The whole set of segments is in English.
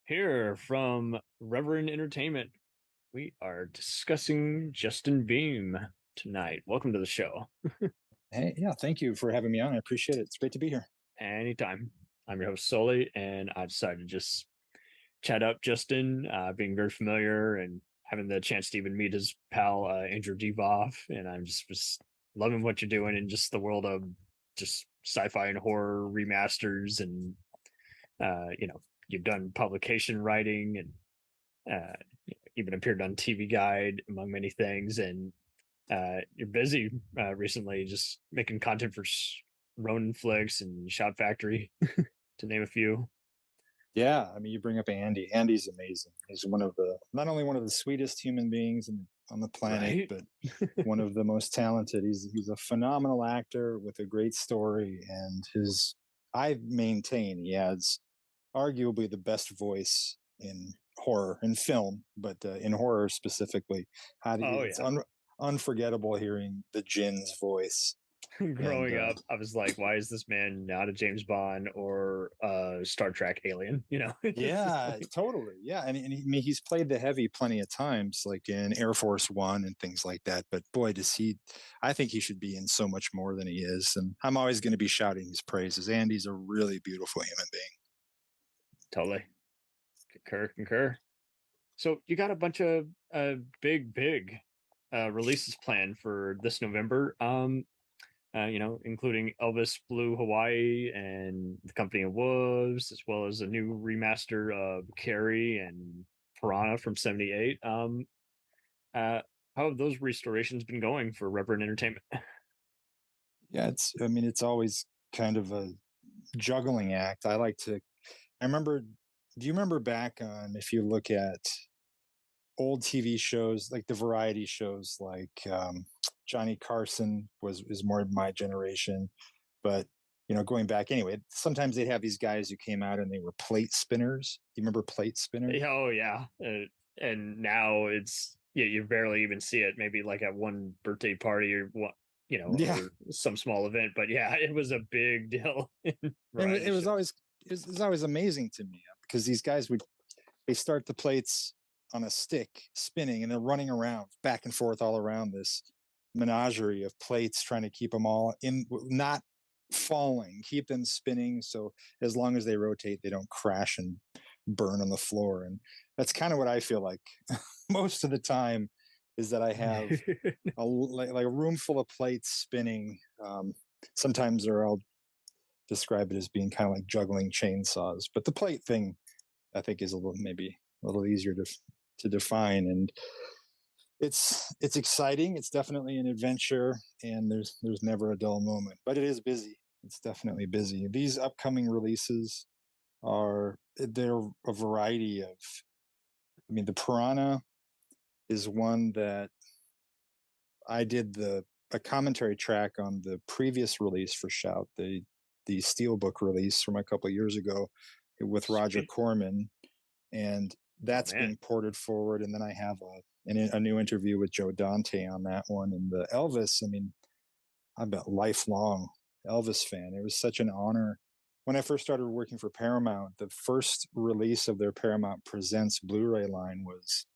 Here from Reverend Entertainment, we are discussing Justin Beahm tonight. Welcome to the show. Hey, yeah, thank you for having me on. I appreciate it. It's great to be here. Anytime. I'm your host, Sully, and I decided to just chat up Justin, being very familiar and having the chance to even meet his pal, Andrew Devoff. And I'm just loving what you're doing in just the world of just sci-fi and horror remasters. And, you've done publication writing and uh, even appeared on TV Guide, among many things. And you're busy recently, just making content for Ronin Flicks and Shout Factory, to name a few. Yeah, I mean, you bring up Andy. Andy's amazing. He's not only one of the sweetest human beings on the planet, Right? but one of the most talented. He's a phenomenal actor with a great story, and I maintain he has arguably the best voice in horror and film, but in horror specifically, Oh it's yeah. unforgettable hearing the Jin's voice. And Growing up, I was like, why is this man not a James Bond or a Star Trek alien? It's just Yeah, like, totally. Yeah, I mean, he's played the heavy plenty of times, like in Air Force One and things like that. But boy, does he! I think he should be in so much more than he is, and I'm always going to be shouting his praises. Andy's a really beautiful human being. totally concur. So you got a bunch of big releases planned for this November. Including Elvis Blue Hawaii and The Company of Wolves, as well as a new remaster of Carrie and Piranha from '78. How have those restorations been going for Reverend Entertainment? Yeah, I mean, it's always kind of a juggling act. I remember. Do you remember back on if you look at old TV shows like the variety shows like Johnny Carson is more my generation, but going back anyway, sometimes they'd have these guys who came out and they were plate spinners. Do you remember plate spinners? Oh yeah, and now it's yeah, you barely even see it. Maybe like at one birthday party or what, Yeah, or some small event. But yeah, it was a big deal in and variety shows. it was always amazing to me because these guys would they start the plates on a stick spinning and they're running around back and forth all around this menagerie of plates trying to keep them all in, not falling, keep them spinning, so as long as they rotate they don't crash and burn on the floor. And that's kind of what I feel like most of the time, is that I have like a room full of plates spinning. Sometimes, or I'll describe it as being kind of like juggling chainsaws, but the plate thing I think is maybe a little easier to define. And it's exciting. It's definitely an adventure, and there's never a dull moment. But it is busy. It's definitely busy. These upcoming releases they're a variety of. I mean, the Piranha is one that I did a commentary track on the previous release for Shout, the Steelbook release from a couple of years ago with Roger Sweet. Corman, and Oh that's man. being ported forward. And then I have a new interview with Joe Dante on that one. And the Elvis, I mean, I'm a lifelong Elvis fan. It was such an honor. When I first started working for Paramount, the first release of their Paramount Presents Blu-ray line was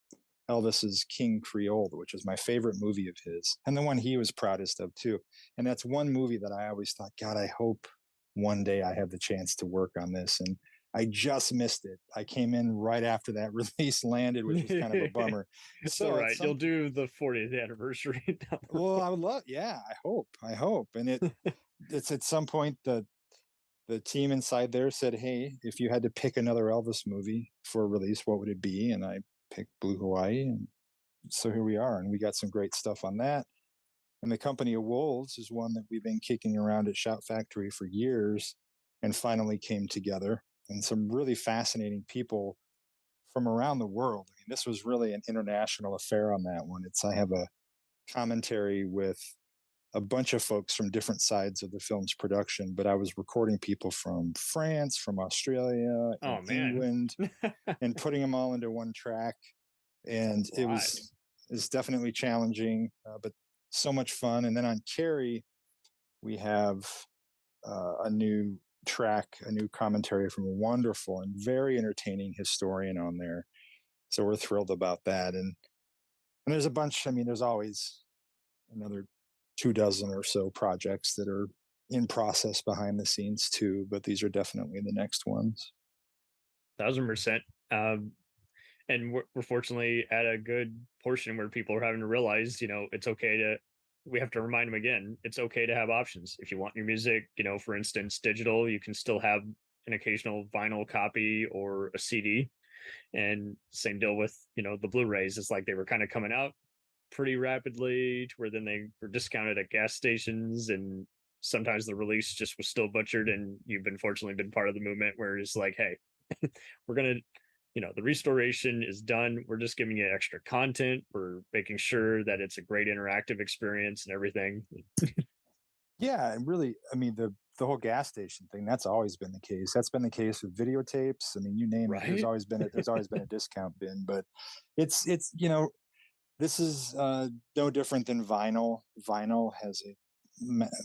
Elvis'S King Creole, which is my favorite movie of his, and the one he was proudest of too. And that's one movie that I always thought, God, I hope one day I have the chance to work on this. And I just missed it. I came in right after that release landed, which was kind of a bummer. It's all So at right. You'll some, do the 40th anniversary down the well, road. I would love, yeah, I hope. And it's at some point the team inside there said, hey, if you had to pick another Elvis movie for a release, what would it be? And I picked Blue Hawaii. And so here we are. And we got some great stuff on that. And The Company of Wolves is one that we've been kicking around at Shout Factory for years and finally came together. And some really fascinating people from around the world. I mean, this was really an international affair on that one. I have a commentary with a bunch of folks from different sides of the film's production, but I was recording people from France, from Australia, and Oh man. England, and putting them all into one track. And That's a lot. it's definitely challenging, but so much fun. And then on Carrie, we have a new track a new commentary from a wonderful and very entertaining historian on there. So we're thrilled about that. And there's a bunch, I mean, there's always another 24 or so projects that are in process behind the scenes too, but these are definitely the next ones. 1,000%. And we're fortunately at a good portion where people are having to realize, it's okay to, we have to remind them again, it's okay to have options. If you want your music, for instance, digital, you can still have an occasional vinyl copy or a CD. And same deal with, the Blu-rays. It's like they were kind of coming out pretty rapidly to where then they were discounted at gas stations, and sometimes the release just was still butchered. And you've fortunately been part of the movement where it's like, hey, we're going to, the restoration is done. We're just giving you extra content. We're making sure that it's a great interactive experience and everything. Yeah, and really, I mean, the whole gas station thing, that's always been the case. That's been the case with videotapes. I mean, you name it, there's always been a discount bin. But it's this is no different than vinyl. Vinyl has a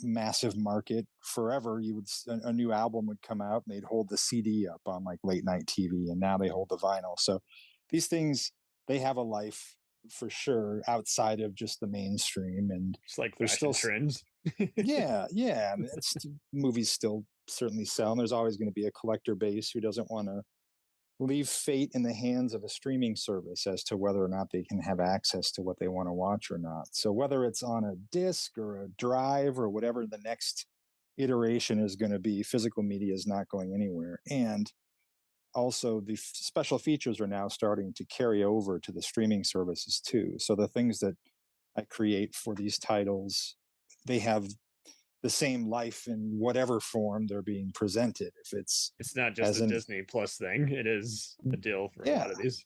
massive market. Forever, a new album would come out and they'd hold the CD up on like late night TV, and now they hold the vinyl. So these things, they have a life for sure outside of just the mainstream. And it's like there's still trends. yeah. I mean, movies still certainly sell, and there's always going to be a collector base who doesn't want to leave fate in the hands of a streaming service as to whether or not they can have access to what they want to watch or not. So whether it's on a disc or a drive or whatever the next iteration is going to be, physical media is not going anywhere. And also the special features are now starting to carry over to the streaming services too. So the things that I create for these titles, they have the same life in whatever form they're being presented. If it's not just a Disney Plus thing, it is a deal for a lot of these.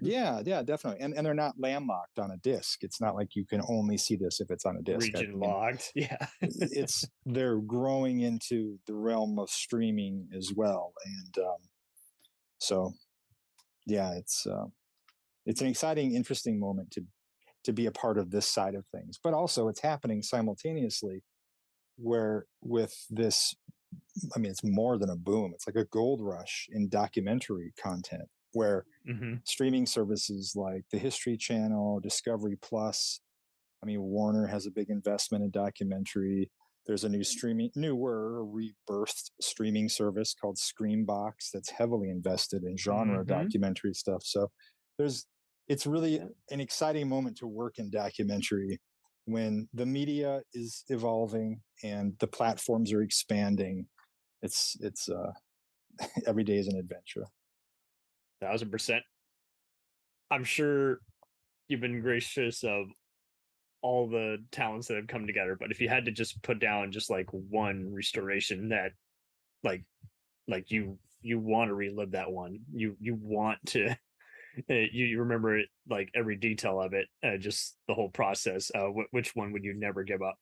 Yeah, definitely. And they're not landlocked on a disc. It's not like you can only see this if it's on a disc. Region locked. Yeah. They're growing into the realm of streaming as well. And so yeah, it's an exciting, interesting moment to be a part of this side of things. But also it's happening simultaneously where with this, I mean, it's more than a boom. It's like a gold rush in documentary content where streaming services like the History Channel, Discovery Plus, I mean, Warner has a big investment in documentary. There's a rebirthed streaming service called Screambox that's heavily invested in genre documentary stuff. So it's really an exciting moment to work in documentary when the media is evolving and the platforms are expanding. It's every day is an adventure. 1,000%. I'm sure you've been gracious of all the talents that have come together, but if you had to just put down just like one restoration that like you want to relive that one, you want to you remember it, like every detail of it, just the whole process, which one would you never give up?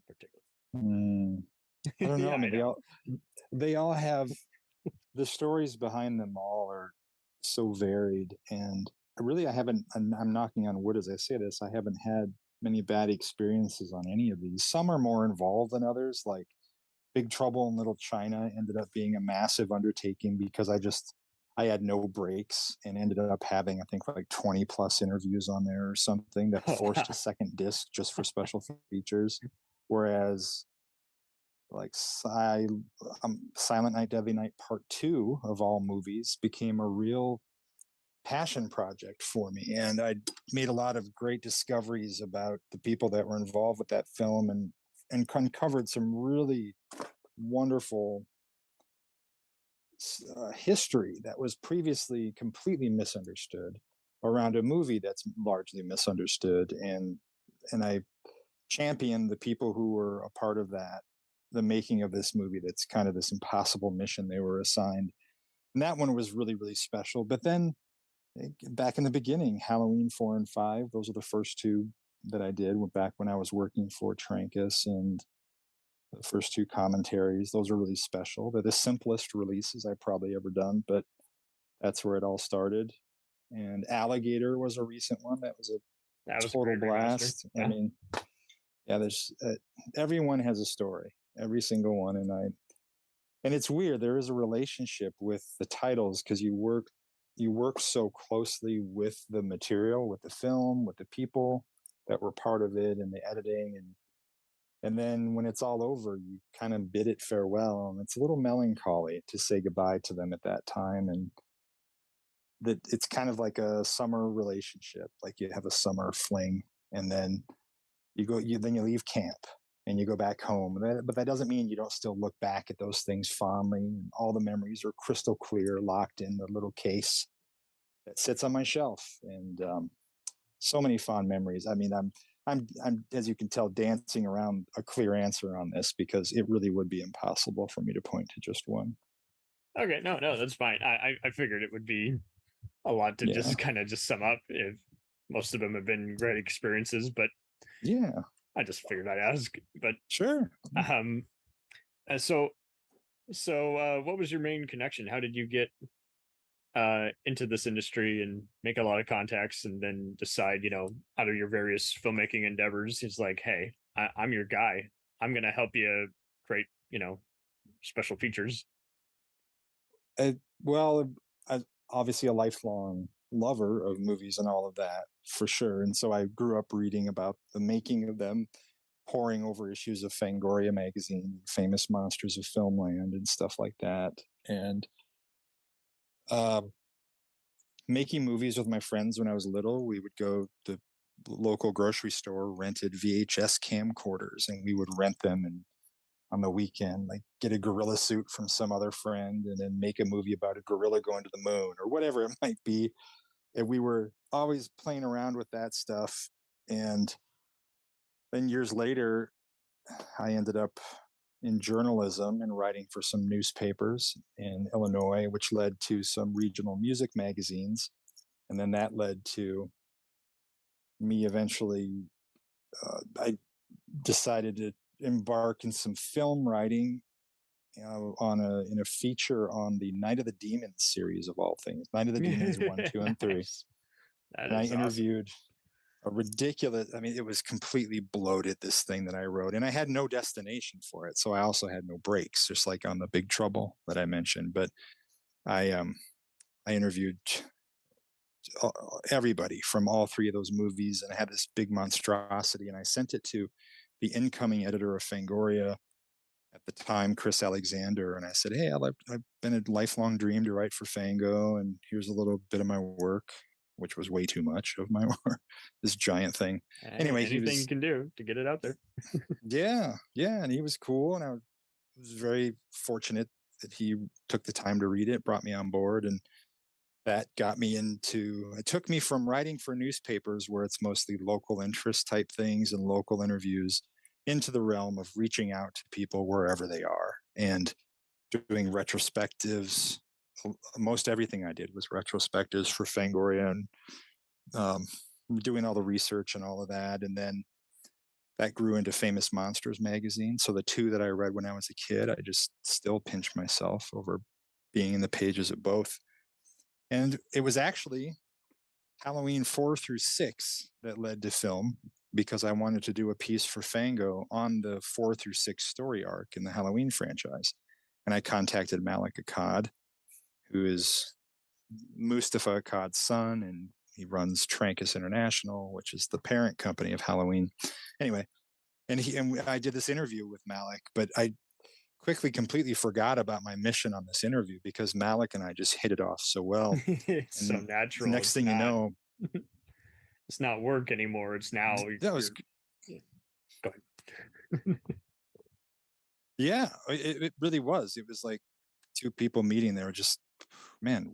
Particularly, I don't know. I mean, they all have the stories behind them. All are so varied, and I'm knocking on wood as I say this, I haven't had many bad experiences on any of these. Some are more involved than others, like Big Trouble in Little China ended up being a massive undertaking because I had no breaks and ended up having, I think, like 20 plus interviews on there or something that forced a second disc just for special features. Whereas like Silent Night, Deadly Night Part 2 of all movies became a real passion project for me. And I made a lot of great discoveries about the people that were involved with that film and uncovered some really wonderful history that was previously completely misunderstood around a movie that's largely misunderstood. And I championed the people who were a part of that, the making of this movie that's kind of this impossible mission they were assigned. And that one was really, really special. But then back in the beginning, Halloween 4 and 5, those are the first two that I did back when I was working for Trancas, and the first two commentaries, those are really special. They're the simplest releases I've probably ever done, but that's where it all started. And Alligator was a recent one. That was a total blast. Yeah. I mean, yeah, there's everyone has a story. every single one. And it's weird. There is a relationship with the titles because you work so closely with the material, with the film, with the people that were part of it, and the editing, and then when it's all over, you kind of bid it farewell, and it's a little melancholy to say goodbye to them at that time. And that it's kind of like a summer relationship, like you have a summer fling, and then then you leave camp and you go back home. But that doesn't mean you don't still look back at those things fondly. And all the memories are crystal clear, locked in the little case that sits on my shelf. And so many fond memories. I mean, I'm, as you can tell, dancing around a clear answer on this because it really would be impossible for me to point to just one. Okay, no, that's fine. I figured it would be a lot to just kind of just sum up if most of them have been great experiences, but yeah, I just figured I'd ask. But sure. So what was your main connection? How did you get into this industry and make a lot of contacts and then decide, out of your various filmmaking endeavors, it's like, hey, I'm your guy. I'm going to help you create, special features. Well, obviously a lifelong lover of movies and all of that, for sure. And so I grew up reading about the making of them, poring over issues of Fangoria magazine, Famous Monsters of Filmland, and stuff like that. And making movies with my friends when I was little, we would go to the local grocery store, rented VHS camcorders, and we would rent them and on the weekend, like get a gorilla suit from some other friend and then make a movie about a gorilla going to the moon or whatever it might be. And we were always playing around with that stuff. And then years later, I ended up in journalism and writing for some newspapers in Illinois, which led to some regional music magazines. And then that led to me eventually, I decided to embark in some film writing in a feature on the Night of the Demons series of all things. Night of the Demons 1, 2, and 3. Nice. And I interviewed a ridiculous, I mean, it was completely bloated, this thing that I wrote. And I had no destination for it. So I also had no breaks, just like on the Big Trouble that I mentioned. But I interviewed everybody from all three of those movies, and I had this big monstrosity, and I sent it to the incoming editor of Fangoria at the time, Chris Alexander, and I said, hey, I've been a lifelong dream to write for Fango, and here's a little bit of my work, which was way too much of my work, this giant thing. Anyway, anything you can do to get it out there. yeah, and he was cool, and I was very fortunate that he took the time to read it, brought me on board, and that got me into, it took me from writing for newspapers where it's mostly local interest type things and local interviews into the realm of reaching out to people wherever they are and doing retrospectives. Most everything I did was retrospectives for Fangoria and doing all the research and all of that. And then that grew into Famous Monsters magazine. So the two that I read when I was a kid, I just still pinch myself over being in the pages of both. And it was actually Halloween 4 through 6 that led to film, because I wanted to do a piece for Fango on the 4 through 6 story arc in the Halloween franchise. And I contacted Malik Akkad, who is Mustafa Akkad's son, and he runs Trancas International, which is the parent company of Halloween. Anyway, and I did this interview with Malik, but I quickly completely forgot about my mission on this interview because Malik and I just hit it off so well. It's so natural. Next thing you know, it's not work anymore. It's now. That was. Go ahead. Yeah, it really was. It was like two people meeting. They were just, man,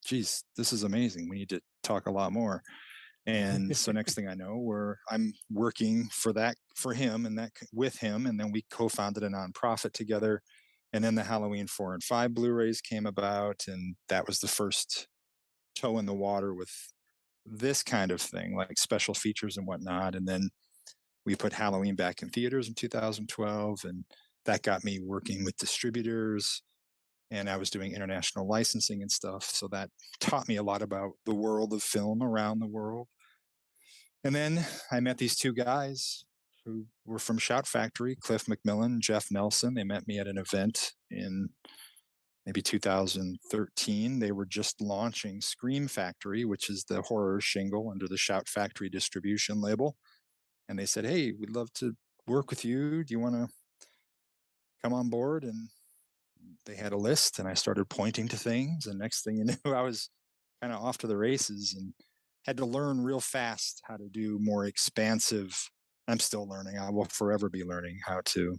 geez, this is amazing. We need to talk a lot more. And so next thing I know, I'm working for him and that with him. And then we co-founded a nonprofit together. And then the Halloween 4 and 5 Blu-rays came about. And that was the first toe in the water with this kind of thing, like special features and whatnot. And then we put Halloween back in theaters in 2012. And that got me working with distributors. And I was doing international licensing and stuff. So that taught me a lot about the world of film around the world. And then I met these two guys who were from Shout Factory, Cliff McMillan, Jeff Nelson. They met me at an event in maybe 2013. They were just launching Scream Factory, which is the horror shingle under the Shout Factory distribution label. And they said, hey, we'd love to work with you. Do you want to come on board? And they had a list, and I started pointing to things. And next thing you knew, I was kind of off to the races and had to learn real fast how to do more expansive. I'm still learning. I will forever be learning how to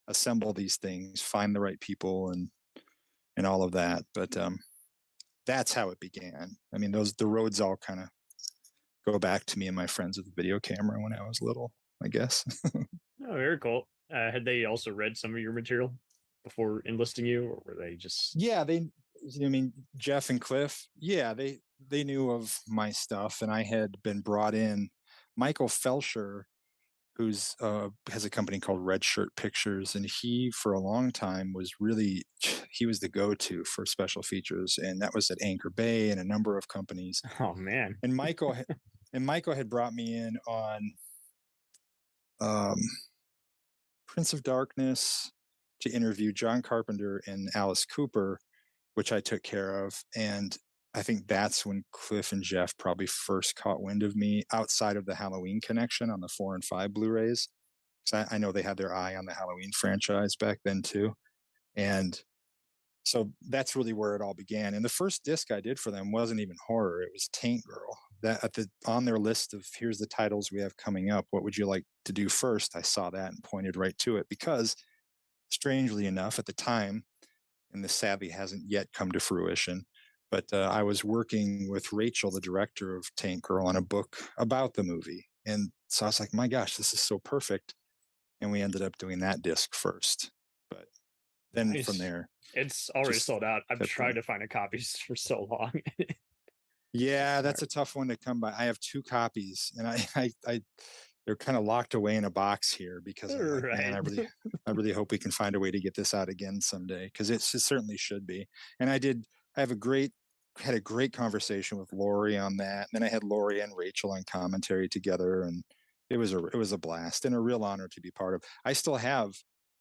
assemble these things, find the right people, and all of that. But that's how it began. I mean, the roads all kind of go back to me and my friends with the video camera when I was little, I guess. Oh, very cool. Had they also read some of your material before enlisting you, or were they just? Yeah, I mean, Jeff and Cliff, yeah, they knew of my stuff, and I had been brought in. Michael Felsher, who's has a company called Red Shirt Pictures, and he for a long time he was the go-to for special features, and that was at Anchor Bay and a number of companies. Oh man! And Michael had brought me in on Prince of Darkness to interview John Carpenter and Alice Cooper, which I took care of. And I think that's when Cliff and Jeff probably first caught wind of me outside of the Halloween connection on the 4 and 5 Blu-rays. So I know they had their eye on the Halloween franchise back then too. And so that's really where it all began. And the first disc I did for them wasn't even horror. It was Taint Girl. That on their list of here's the titles we have coming up. What would you like to do first? I saw that and pointed right to it because strangely enough at the time, and this sadly hasn't yet come to fruition, but I was working with Rachel, the director of Taint Girl, on a book about the movie. And so I was like, my gosh, this is so perfect. And we ended up doing that disc first. But then Nice. from there, it's already sold out. I've tried to find a copies for so long. Yeah, that's a tough one to come by. I have 2 copies, and I they're kind of locked away in a box here because I'm like, man, I really hope we can find a way to get this out again someday, because it certainly should be. And I had a great conversation with Lori on that. And then I had Lori and Rachel on commentary together, and it was a blast and a real honor to be part of. I still have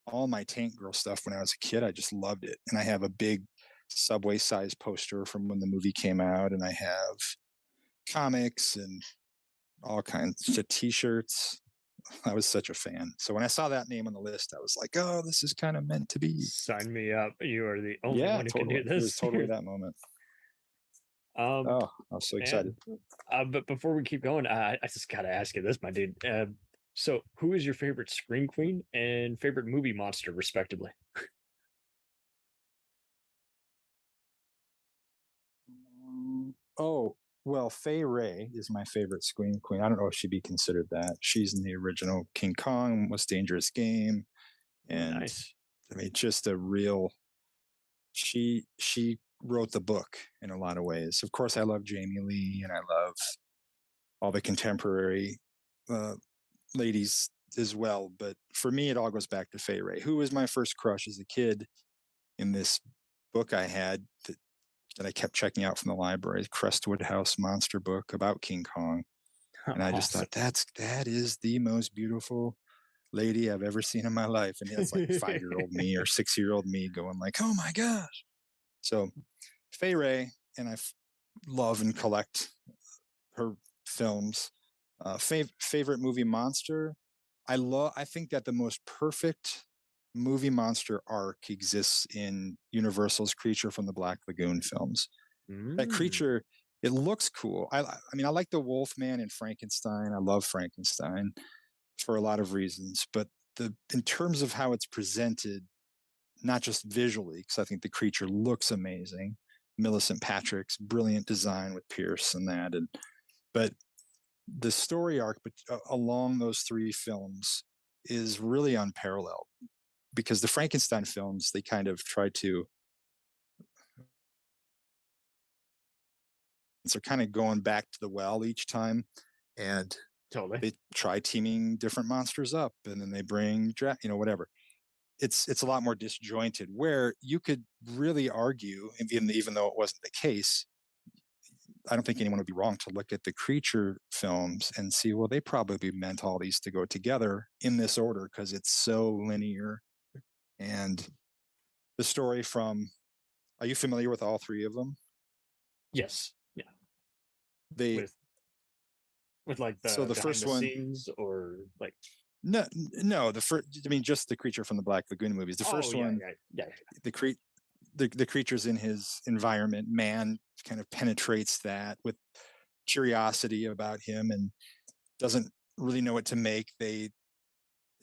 all my Taint Girl stuff when I was a kid. I just loved it. And I have a big Subway size poster from when the movie came out, and I have comics and all kinds of t-shirts. I was such a fan. So when I saw that name on the list, I was like, oh, this is kind of meant to be. Sign me up. You are the only one who can do this. It was totally that moment. I was so excited. But before we keep going, I just got to ask you this, my dude. So who is your favorite Scream Queen and favorite movie monster, respectively? Oh, well, Fay Wray is my favorite Scream Queen. I don't know if she'd be considered that. She's in the original King Kong, Most Dangerous Game. And nice. I mean, just a real, she wrote the book in a lot of ways. Of course, I love Jamie Lee, and I love all the contemporary ladies as well. But for me, it all goes back to Fay Wray, who was my first crush as a kid in this book I had that I kept checking out from the library, Crestwood House monster book about King Kong. And I just thought, that is the most beautiful lady I've ever seen in my life. And it's like 5-year-old me or 6-year-old me going like, oh my gosh. So Fay Wray, and I love and collect her films. Favorite movie monster. I think that the most perfect movie monster arc exists in Universal's Creature from the Black Lagoon films. That creature, it looks cool. I mean, I like the Wolfman and Frankenstein. I love Frankenstein for a lot of reasons, but in terms of how it's presented, not just visually, because I think the creature looks amazing. Millicent Patrick's brilliant design with Pierce and that, but the story arc along those 3 films is really unparalleled. Because the Frankenstein films, they kind of try to, they're kind of going back to the well each time, and they try teaming different monsters up, and then they bring, whatever. It's a lot more disjointed. Where you could really argue, even though it wasn't the case, I don't think anyone would be wrong to look at the creature films and see, well, they probably meant all these to go together in this order because it's so linear. And the story from, are you familiar with all three of them? Yes. Yeah. They with like so the the behind first the one, scenes or like no, the first, I mean, just the Creature from the Black Lagoon movies. The first one, the creature's in his environment. Man kind of penetrates that with curiosity about him and doesn't really know what to make.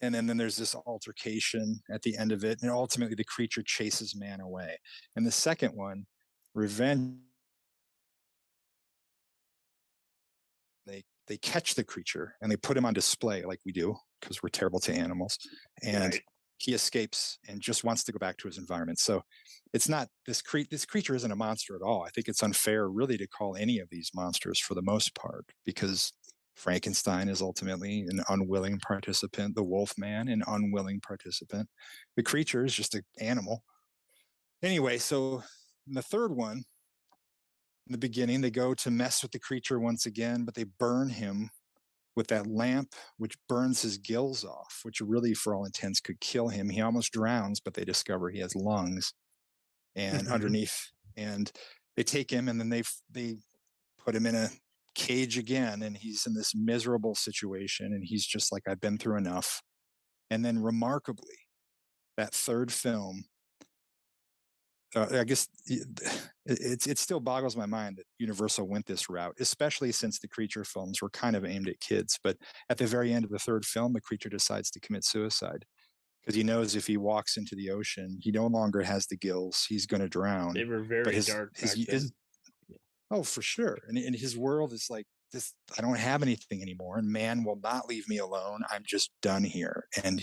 And then there's this altercation at the end of it, and ultimately the creature chases man away. And the second one, Revenge, they catch the creature and they put him on display like we do because we're terrible to animals, and right. he escapes and just wants to go back to his environment. So it's not this creature isn't a monster at all. I think it's unfair really to call any of these monsters for the most part, because Frankenstein is ultimately an unwilling participant, the Wolfman an unwilling participant, the creature is just an animal. Anyway, so in the third one, in the beginning, they go to mess with the creature once again, but they burn him with that lamp, which burns his gills off, which really, for all intents, could kill him. He almost drowns, but they discover he has lungs and underneath, and they take him and then they put him in a cage again, and he's in this miserable situation, and he's just like, I've been through enough. And then remarkably, that third film, I guess it still boggles my mind that Universal went this route, especially since the creature films were kind of aimed at kids. But at the very end of the third film, the creature decides to commit suicide because he knows if he walks into the ocean, he no longer has the gills. He's going to drown. They were very dark back then. Oh, for sure. And his world is like this. I don't have anything anymore, and man will not leave me alone. I'm just done here. And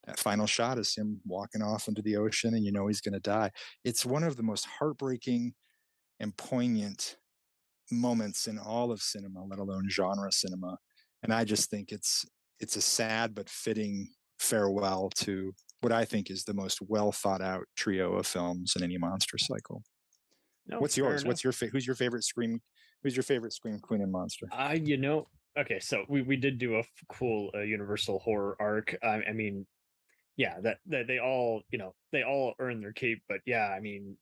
that final shot is him walking off into the ocean, and you know he's going to die. It's one of the most heartbreaking and poignant moments in all of cinema, let alone genre cinema. And I just think it's a sad but fitting farewell to what I think is the most well thought out trio of films in any monster cycle. No, What's yours? What's your who's your favorite Scream? Who's your favorite Scream Queen and monster? Okay, so we did do a cool Universal horror arc. I mean, yeah, that they all, they all earn their keep, but yeah, I mean,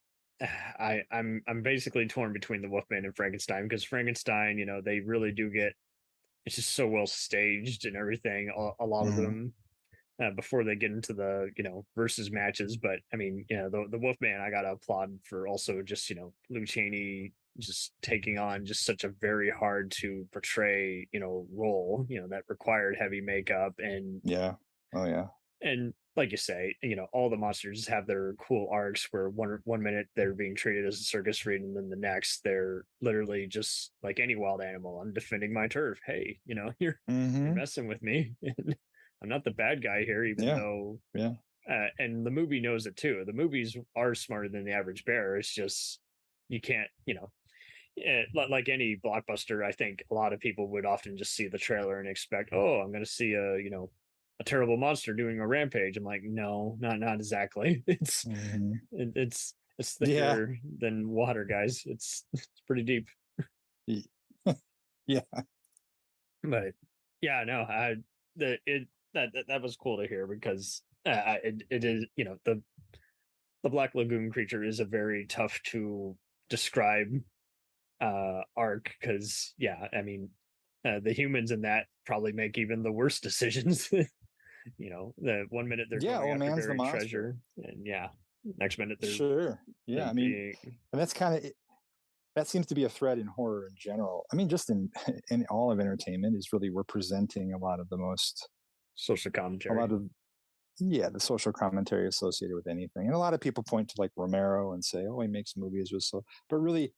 I'm basically torn between the Wolfman and Frankenstein, because Frankenstein, they really do get, it's just so well staged and everything, a lot of them, before they get into the versus matches. But I mean, the Wolfman, I gotta applaud for also just Lou Chaney just taking on just such a very hard to portray role that required heavy makeup. And and like you say, all the monsters have their cool arcs where one minute they're being treated as a circus freak, and then the next they're literally just like any wild animal. I'm defending my turf. Hey, you're messing with me. I'm not the bad guy here, even though. And the movie knows it too. The movies are smarter than the average bear. It's just you can't, like any blockbuster. I think a lot of people would often just see the trailer and expect, oh, I'm going to see a terrible monster doing a rampage. I'm like, no, not exactly. It's thicker than water, guys. It's pretty deep. Yeah. But yeah, no, that was cool to hear, because it is, the Black Lagoon creature is a very tough to describe arc, because I mean, the humans in that probably make even the worst decisions. The 1 minute they're going after buried treasure, and next minute they're I mean, and that's kind of that seems to be a thread in horror in general. I mean, just in all of entertainment, is really we're presenting a lot of the most social commentary, the social commentary associated with anything. And a lot of people point to like Romero and say, oh, he makes movies with but really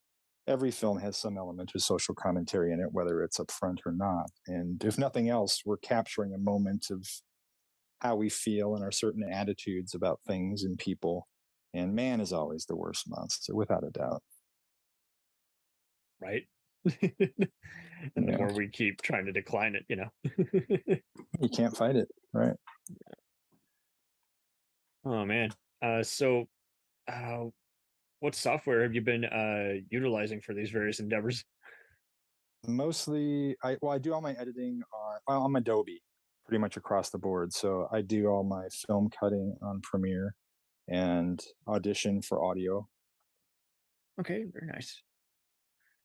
every film has some element of social commentary in it, whether it's upfront or not. And if nothing else, we're capturing a moment of how we feel and our certain attitudes about things and people. And man is always the worst monster, without a doubt. Right. And the more we keep trying to decline it, you can't fight it. Right. Oh man. So what software have you been utilizing for these various endeavors? Mostly, I do all my editing on Adobe, pretty much across the board. So I do all my film cutting on Premiere and Audition for audio. Okay, very nice.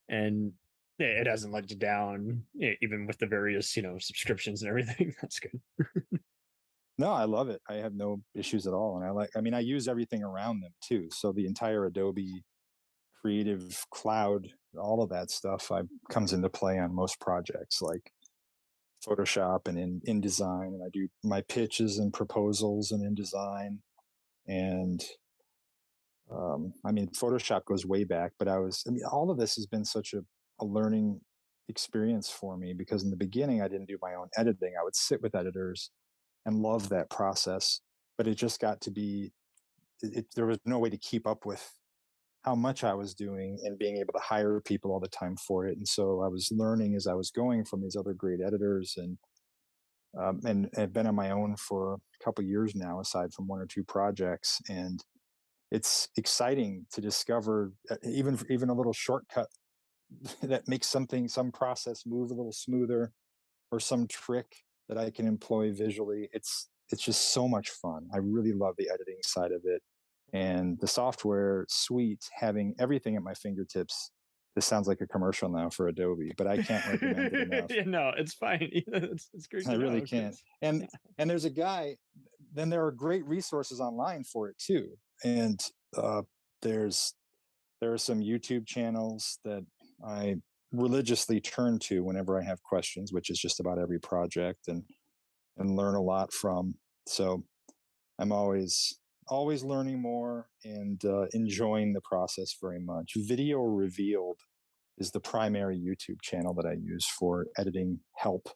And it hasn't let you down, even with the various, subscriptions and everything. That's good. No, I love it. I have no issues at all, and I mean, I use everything around them too. So the entire Adobe Creative Cloud, all of that stuff, comes into play on most projects, like Photoshop and in InDesign, and I do my pitches and proposals in InDesign. And I mean, Photoshop goes way back, but I mean, all of this has been such a learning experience for me, because in the beginning I didn't do my own editing. I would sit with editors and love that process, but it just got to be, there was no way to keep up with how much I was doing and being able to hire people all the time for it. And so I was learning as I was going from these other great editors, and I've been on my own for a couple of years now, aside from one or two projects. And it's exciting to discover even a little shortcut that makes some process move a little smoother, or some trick that I can employ visually. It's just so much fun. I really love the editing side of it, and the software suite, having everything at my fingertips. This sounds like a commercial now for Adobe, but I can't recommend it enough. Yeah, no, it's fine. It's great I to really know can't. 'cause- And there's a guy. Then there are great resources online for it too. And uh, there's there are some YouTube channels that I religiously turn to whenever I have questions, which is just about every project, and learn a lot from. So I'm always learning more, and enjoying the process very much. Video Revealed is the primary YouTube channel that I use for editing help,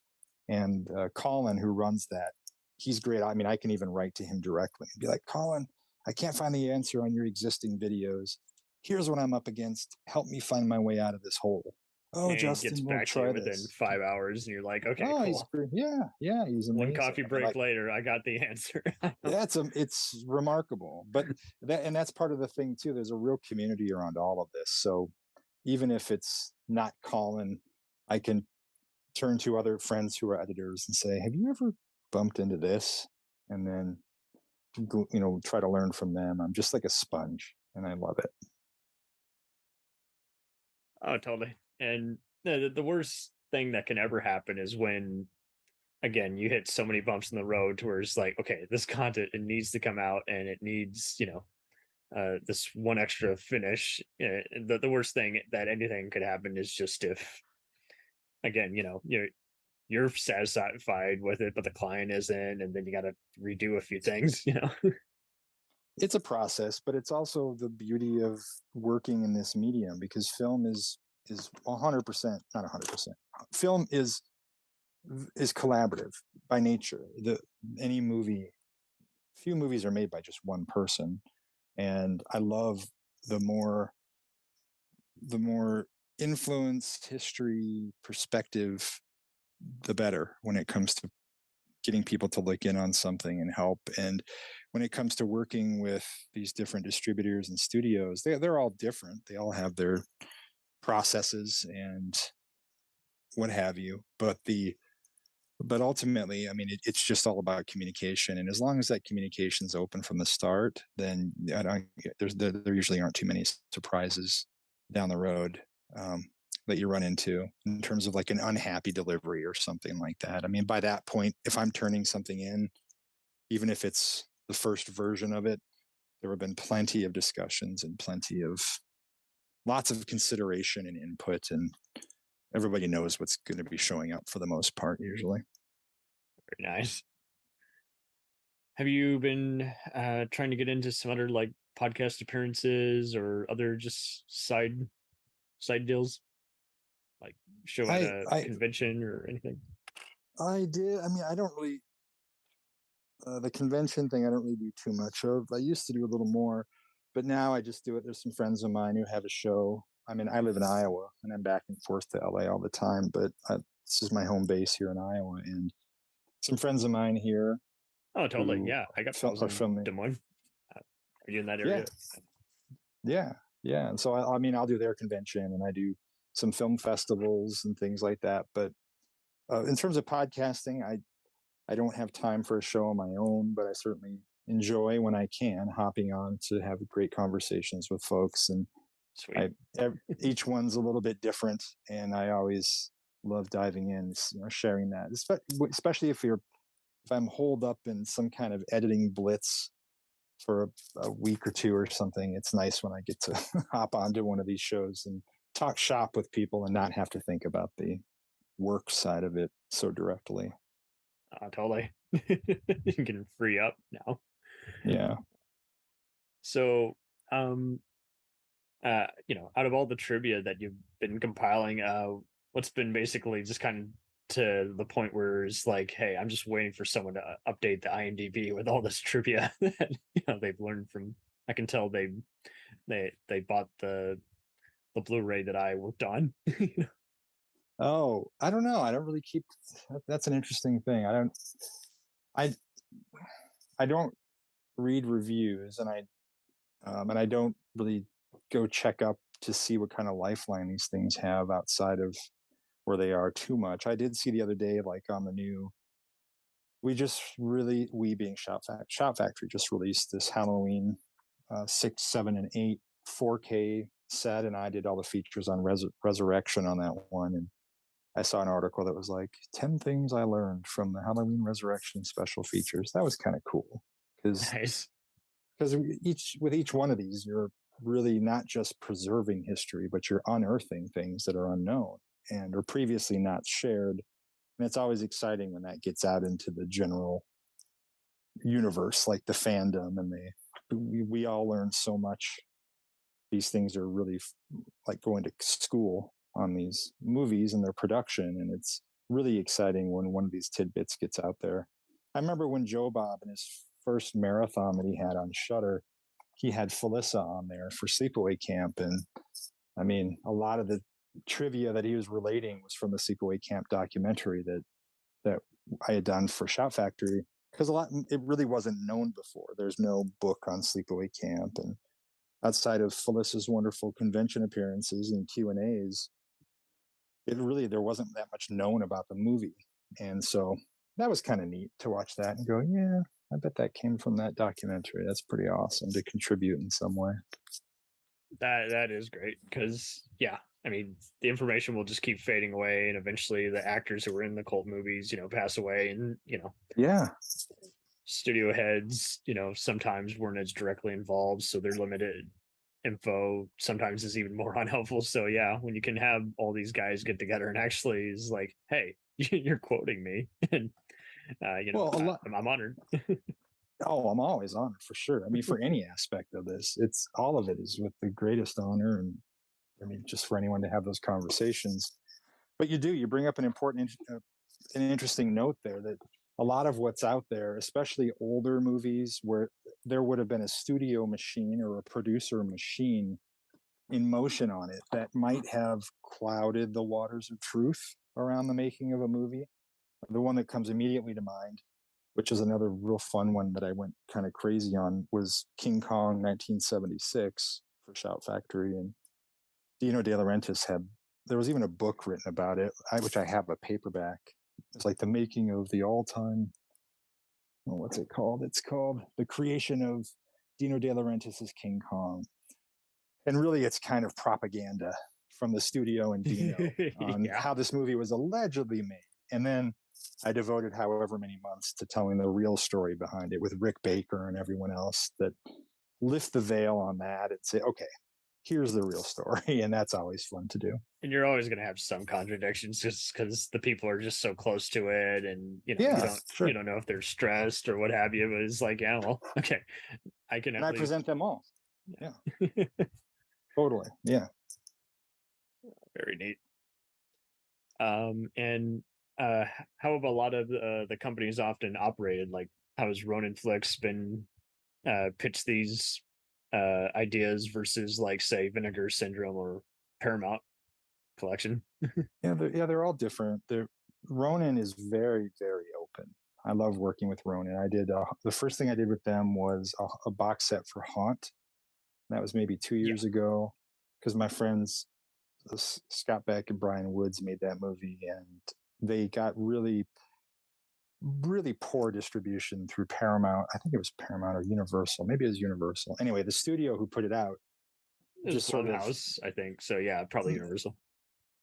and Colin, who runs that, he's great. I mean, I can even write to him directly and be like, Colin, I can't find the answer on your existing videos. Here's what I'm up against. Help me find my way out of this hole. Oh, and he gets Justin, we'll back to you try within this. 5 hours, and you're like, okay, Oh, he's cool. great. Yeah, he's One amazing. coffee I mean, break like, later, I got the answer. yeah, it's remarkable. But that's part of the thing too. There's a real community around all of this. So even if it's not Colin, I can turn to other friends who are editors and say, have you ever bumped into this? And then try to learn from them. I'm just like a sponge, and I love it. Oh, totally. And the worst thing that can ever happen is when, again, you hit so many bumps in the road to where it's like, okay, this content, it needs to come out, and it needs, this one extra finish. The worst thing that anything could happen is just if, again, you're satisfied with it, but the client isn't, and then you got to redo a few things. It's a process, but it's also the beauty of working in this medium, because film is 100%, not 100%. Film is collaborative by nature. The any movie, few movies are made by just one person, and I love the more the more influence, history, perspective, the better when it comes to getting people to look in on something and help. And when it comes to working with these different distributors and studios, they're all different. They all have their processes and what have you. But ultimately, I mean, it's just all about communication. And as long as that communication's open from the start, then there usually aren't too many surprises down the road that you run into in terms of like an unhappy delivery or something like that. I mean, by that point, if I'm turning something in, even if it's the first version of it, there have been plenty of discussions and lots of consideration and input, and everybody knows what's going to be showing up for the most part, usually. Very nice. Have you been trying to get into some other like podcast appearances or other just side deals, like show at a I convention or anything? I did. I mean, I don't really the convention thing. I don't really do too much of. I used to do a little more, but now I just do it. There's some friends of mine who have a show. I mean, I live in Iowa, and I'm back and forth to LA all the time, but this is my home base here in Iowa, and some friends of mine here Oh, totally. who Yeah, I got friends are in filming. Des Moines. Are you in that Yeah, area? yeah. Yeah. And so, I mean, I'll do their convention and I do some film festivals and things like that. But in terms of podcasting, I don't have time for a show on my own, but I certainly enjoy when I can hopping on to have great conversations with folks. And Sweet. Each one's a little bit different, and I always love diving in, sharing that, especially if I'm holed up in some kind of editing blitz for a week or two or something. It's nice when I get to hop onto one of these shows and talk shop with people and not have to think about the work side of it so directly. Totally. You can free up now. Yeah. So, out of all the trivia that you've been compiling, what's been basically just kind of to the point where it's like, hey, I'm just waiting for someone to update the IMDb with all this trivia that they've learned from. I can tell they bought the Blu-ray that I worked on. Oh, I don't know. I don't really keep. That's an interesting thing. I I don't read reviews, and I don't really go check up to see what kind of lifeline these things have outside of where they are too much. I did see the other day, like on the new, we being Shop Factory just released this Halloween 6, 7, and 8 4K set, and I did all the features on Resurrection on that one. And I saw an article that was like 10 things I learned from the Halloween Resurrection special features. That was kind of cool because Nice. with each one of these, you're really not just preserving history, but you're unearthing things that are unknown and are previously not shared. And it's always exciting when that gets out into the general universe, like the fandom, and we all learn so much. These things are really like going to school on these movies and their production, and it's really exciting when one of these tidbits gets out there. I remember when Joe Bob in his first marathon that he had on Shudder, he had Felissa on there for Sleepaway Camp, and I mean, a lot of the trivia that he was relating was from the Sleepaway Camp documentary that I had done for Shout Factory, because it really wasn't known before. There's no book on Sleepaway Camp, and outside of Felissa's wonderful convention appearances and Q&As, there wasn't that much known about the movie. And so that was kind of neat to watch that and go, yeah, I bet that came from that documentary. That's pretty awesome to contribute in some way. That is great because I mean the information will just keep fading away, and eventually the actors who were in the cult movies, pass away, and Yeah. studio heads, sometimes weren't as directly involved, so their limited info sometimes is even more unhelpful. So yeah, when you can have all these guys get together and actually is like, hey, you're quoting me, and I'm honored. Oh, I'm always honored for sure. I mean, for any aspect of this, it's all of it is with the greatest honor, and I mean, just for anyone to have those conversations. But you bring up an interesting note there, that a lot of what's out there, especially older movies where there would have been a studio machine or a producer machine in motion on it, that might have clouded the waters of truth around the making of a movie. The one that comes immediately to mind, which is another real fun one that I went kind of crazy on, was King Kong 1976 for Shout Factory. And Dino De Laurentiis there was even a book written about it, which I have a paperback. It's like the making of the all-time, what's it called? It's called The Creation of Dino De Laurentiis' King Kong. And really, it's kind of propaganda from the studio and Dino on how this movie was allegedly made. And then I devoted however many months to telling the real story behind it with Rick Baker and everyone else, that lift the veil on that and say, okay, here's the real story. And that's always fun to do. And you're always going to have some contradictions just because the people are just so close to it, and you don't know if they're stressed or what have you. But it's like, yeah, well, okay, I can. And I present them all. Yeah. Totally. Yeah. Very neat. And how have a lot of the companies often operated? Like, how has Ronin Flicks been pitched these ideas versus, like, say, Vinegar Syndrome or Paramount Collection? They're all different. Ronin is very, very open. I love working with Ronin. I did the first thing I did with them was a box set for Haunt, That was maybe 2 Yeah. years ago, because my friends Scott Beck and Brian Woods made that movie, and they got really poor distribution through Paramount. I think it was Paramount or Universal. Maybe it was Universal. Anyway, the studio who put it out It was just sort of, Blumhouse, I think. So yeah, probably Universal.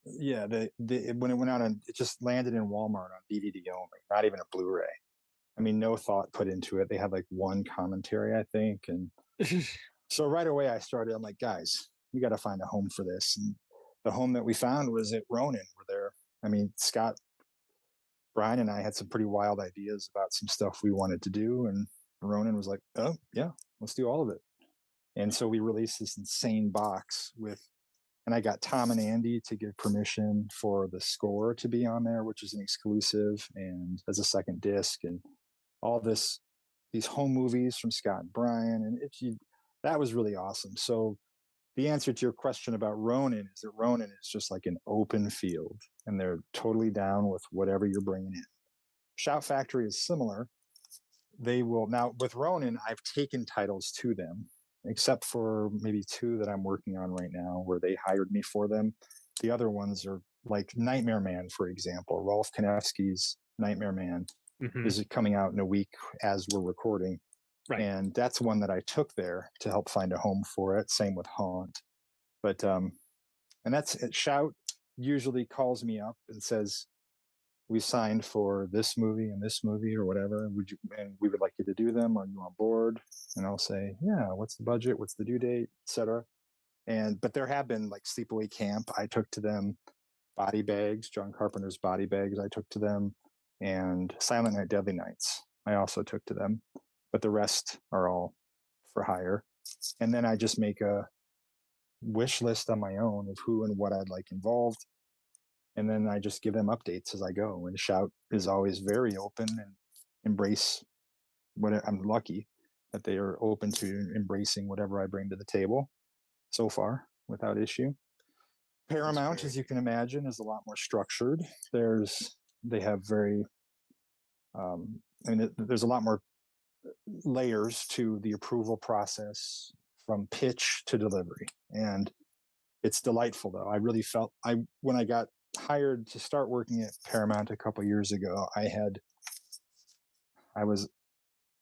yeah, when it went out, and it just landed in Walmart on DVD only, not even a Blu-ray. I mean, no thought put into it. They had like one commentary, I think, and so right away I started. I'm like, guys, we got to find a home for this. And the home that we found was at Ronin. Where there, I mean, Scott, Brian, and I had some pretty wild ideas about some stuff we wanted to do, and Ronin was like, "Oh yeah, let's do all of it." And so we released this insane box with, and I got Tom and Andy to give permission for the score to be on there, which is an exclusive and as a second disc, and all these home movies from Scott and Brian, and that was really awesome. So the answer to your question about Ronin is that Ronin is just like an open field, and they're totally down with whatever you're bringing in. Shout Factory is similar. They will now, with Ronin, I've taken titles to them, except for maybe 2 that I'm working on right now where they hired me for them. The other ones are like Nightmare Man, for example. Rolf Kanefsky's Nightmare Man is coming out in a week as we're recording. Right. And that's one that I took there to help find a home for it. Same with Haunt. But and that's it. Shout usually calls me up and says, we signed for this movie and this movie or whatever. And we would like you to do them. Are you on board? And I'll say, yeah, what's the budget? What's the due date, etc. But there have been like Sleepaway Camp. I took to them. Body Bags, John Carpenter's Body Bags, I took to them. And Silent Night, Deadly Nights, I also took to them. But the rest are all for hire. And then I just make a wish list on my own of who and what I'd like involved. And then I just give them updates as I go. And Shout is always very open and embrace what I'm lucky that they are open to embracing whatever I bring to the table so far without issue. Paramount, as you can imagine, is a lot more structured. They have very, there's a lot more layers to the approval process from pitch to delivery. And it's delightful though. I really felt when I got hired to start working at Paramount a couple years ago, I was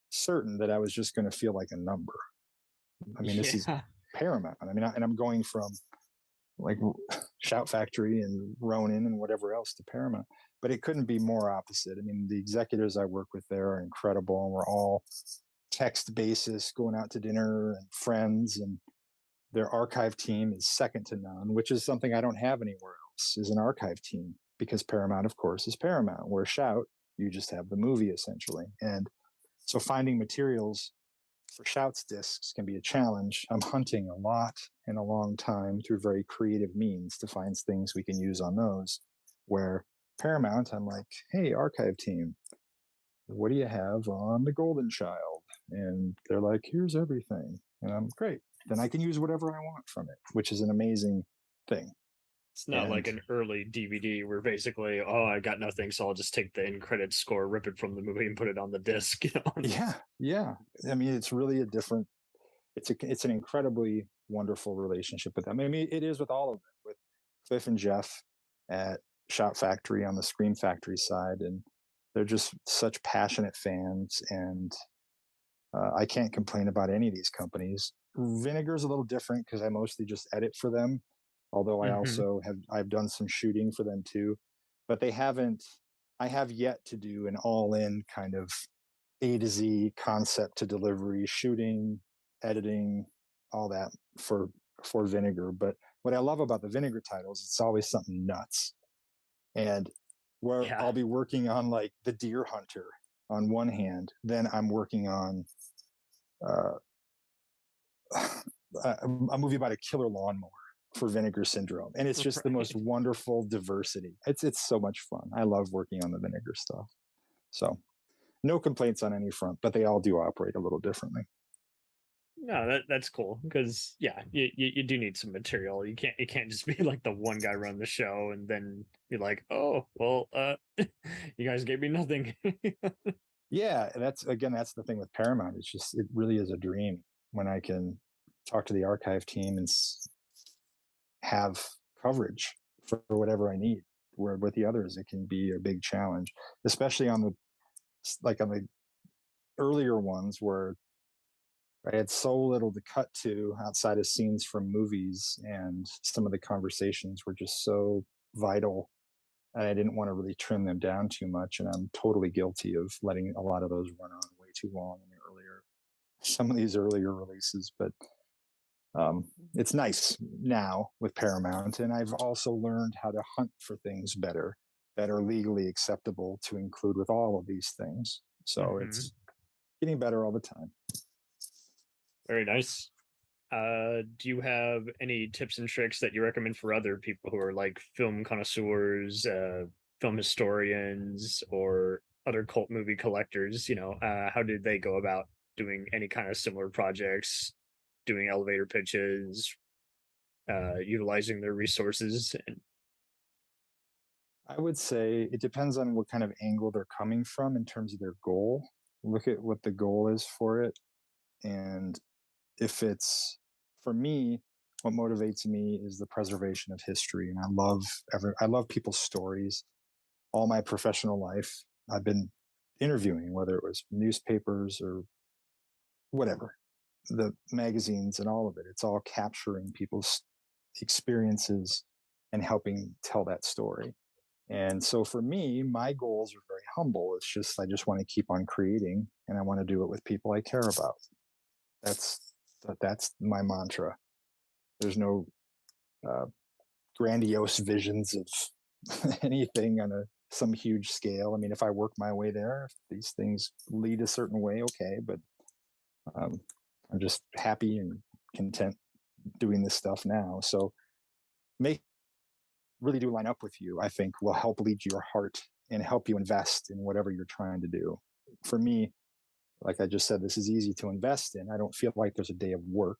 certain that I was just going to feel like a number. I mean, this is Paramount. I mean, and I'm going from like Shout Factory and Ronin and whatever else to Paramount, but it couldn't be more opposite. I mean, the executives I work with there are incredible, and we're all text basis, going out to dinner and friends, and their archive team is second to none, which is something I don't have anywhere else, is an archive team, because Paramount, of course, is Paramount. Where Shout, you just have the movie essentially. And so finding materials for Shout's discs can be a challenge. I'm hunting a lot and a long time through very creative means to find things we can use on those. Where Paramount, I'm like, hey, archive team, what do you have on The Golden Child? And they're like, here's everything. And I'm great. Then I can use whatever I want from it, which is an amazing thing. It's not like an early DVD where basically, oh, I got nothing, so I'll just take the end credits score, rip it from the movie, and put it on the disc. Yeah. I mean, it's really a different. It's an incredibly wonderful relationship with them. I mean, it is with all of them, with Cliff and Jeff at Shout Factory on the Scream Factory side, and they're just such passionate fans, and I can't complain about any of these companies. Vinegar's a little different because I mostly just edit for them, although I also I've done some shooting for them too, but I have yet to do an all-in kind of A to Z concept to delivery, shooting, editing, all that for Vinegar. But what I love about the Vinegar titles, it's always something nuts. And where I'll be working on like The Deer Hunter on one hand, then I'm working on a movie about a killer lawnmower for Vinegar Syndrome, and it's just the most wonderful diversity. It's so much fun. I love working on the Vinegar stuff. So no complaints on any front, but they all do operate a little differently. No, that's cool, because you do need some material. You can't just be like the one guy running the show and then you're like, oh well, you guys gave me nothing. Yeah, that's the thing with Paramount. It's just, it really is a dream when I can talk to the archive team and have coverage for whatever I need. Where with the others, it can be a big challenge, especially on the earlier ones where I had so little to cut to outside of scenes from movies, and some of the conversations were just so vital. And I didn't want to really trim them down too much. And I'm totally guilty of letting a lot of those run on way too long in some of these earlier releases. But it's nice now with Paramount. And I've also learned how to hunt for things better that are legally acceptable to include with all of these things. So it's getting better all the time. Very nice. Do you have any tips and tricks that you recommend for other people who are like film connoisseurs, film historians, or other cult movie collectors? How do they go about doing any kind of similar projects, doing elevator pitches, utilizing their resources? I would say it depends on what kind of angle they're coming from in terms of their goal. Look at what the goal is for it. And if it's, for me, what motivates me is the preservation of history. And I love people's stories. All my professional life, I've been interviewing, whether it was newspapers or whatever, the magazines and all of it. It's all capturing people's experiences and helping tell that story. And so for me, my goals are very humble. I just want to keep on creating, and I want to do it with people I care about. That's my mantra. There's no grandiose visions of anything on some huge scale. I mean, if I work my way there, if these things lead a certain way, okay. But I'm just happy and content doing this stuff now. So really do line up with you, I think will help lead your heart and help you invest in whatever you're trying to do. For me, like I just said, this is easy to invest in. I don't feel like there's a day of work.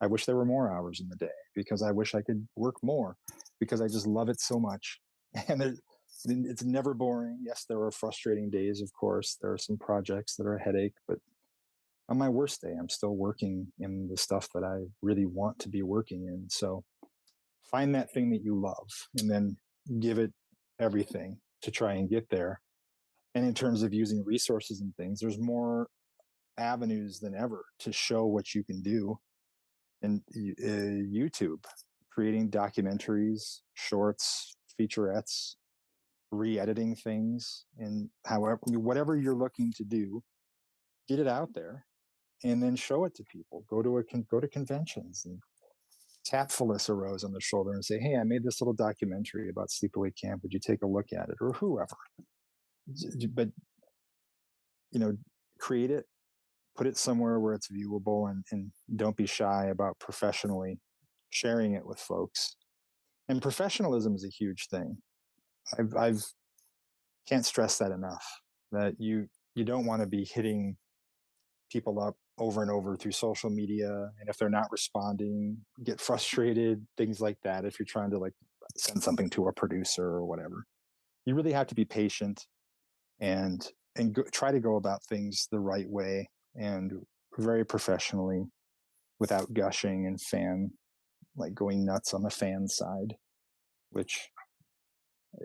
I wish there were more hours in the day, because I wish I could work more, because I just love it so much. And it's never boring. Yes, there are frustrating days, of course. There are some projects that are a headache, but on my worst day, I'm still working in the stuff that I really want to be working in. So find that thing that you love and then give it everything to try and get there. And in terms of using resources and things, there's more avenues than ever to show what you can do. And YouTube, creating documentaries, shorts, featurettes, re-editing things, and whatever you're looking to do, get it out there and then show it to people. Go to conventions and tap Phyllis Rose on the shoulder and say, "Hey, I made this little documentary about Sleepaway Camp. Would you take a look at it?" Or whoever. But create it, put it somewhere where it's viewable, and don't be shy about professionally sharing it with folks. And professionalism is a huge thing. I've can't stress that enough, that you don't want to be hitting people up over and over through social media. And if they're not responding, get frustrated, things like that. If you're trying to like send something to a producer or whatever, you really have to be patient and try to go about things the right way and very professionally, without gushing and going nuts on the fan side, which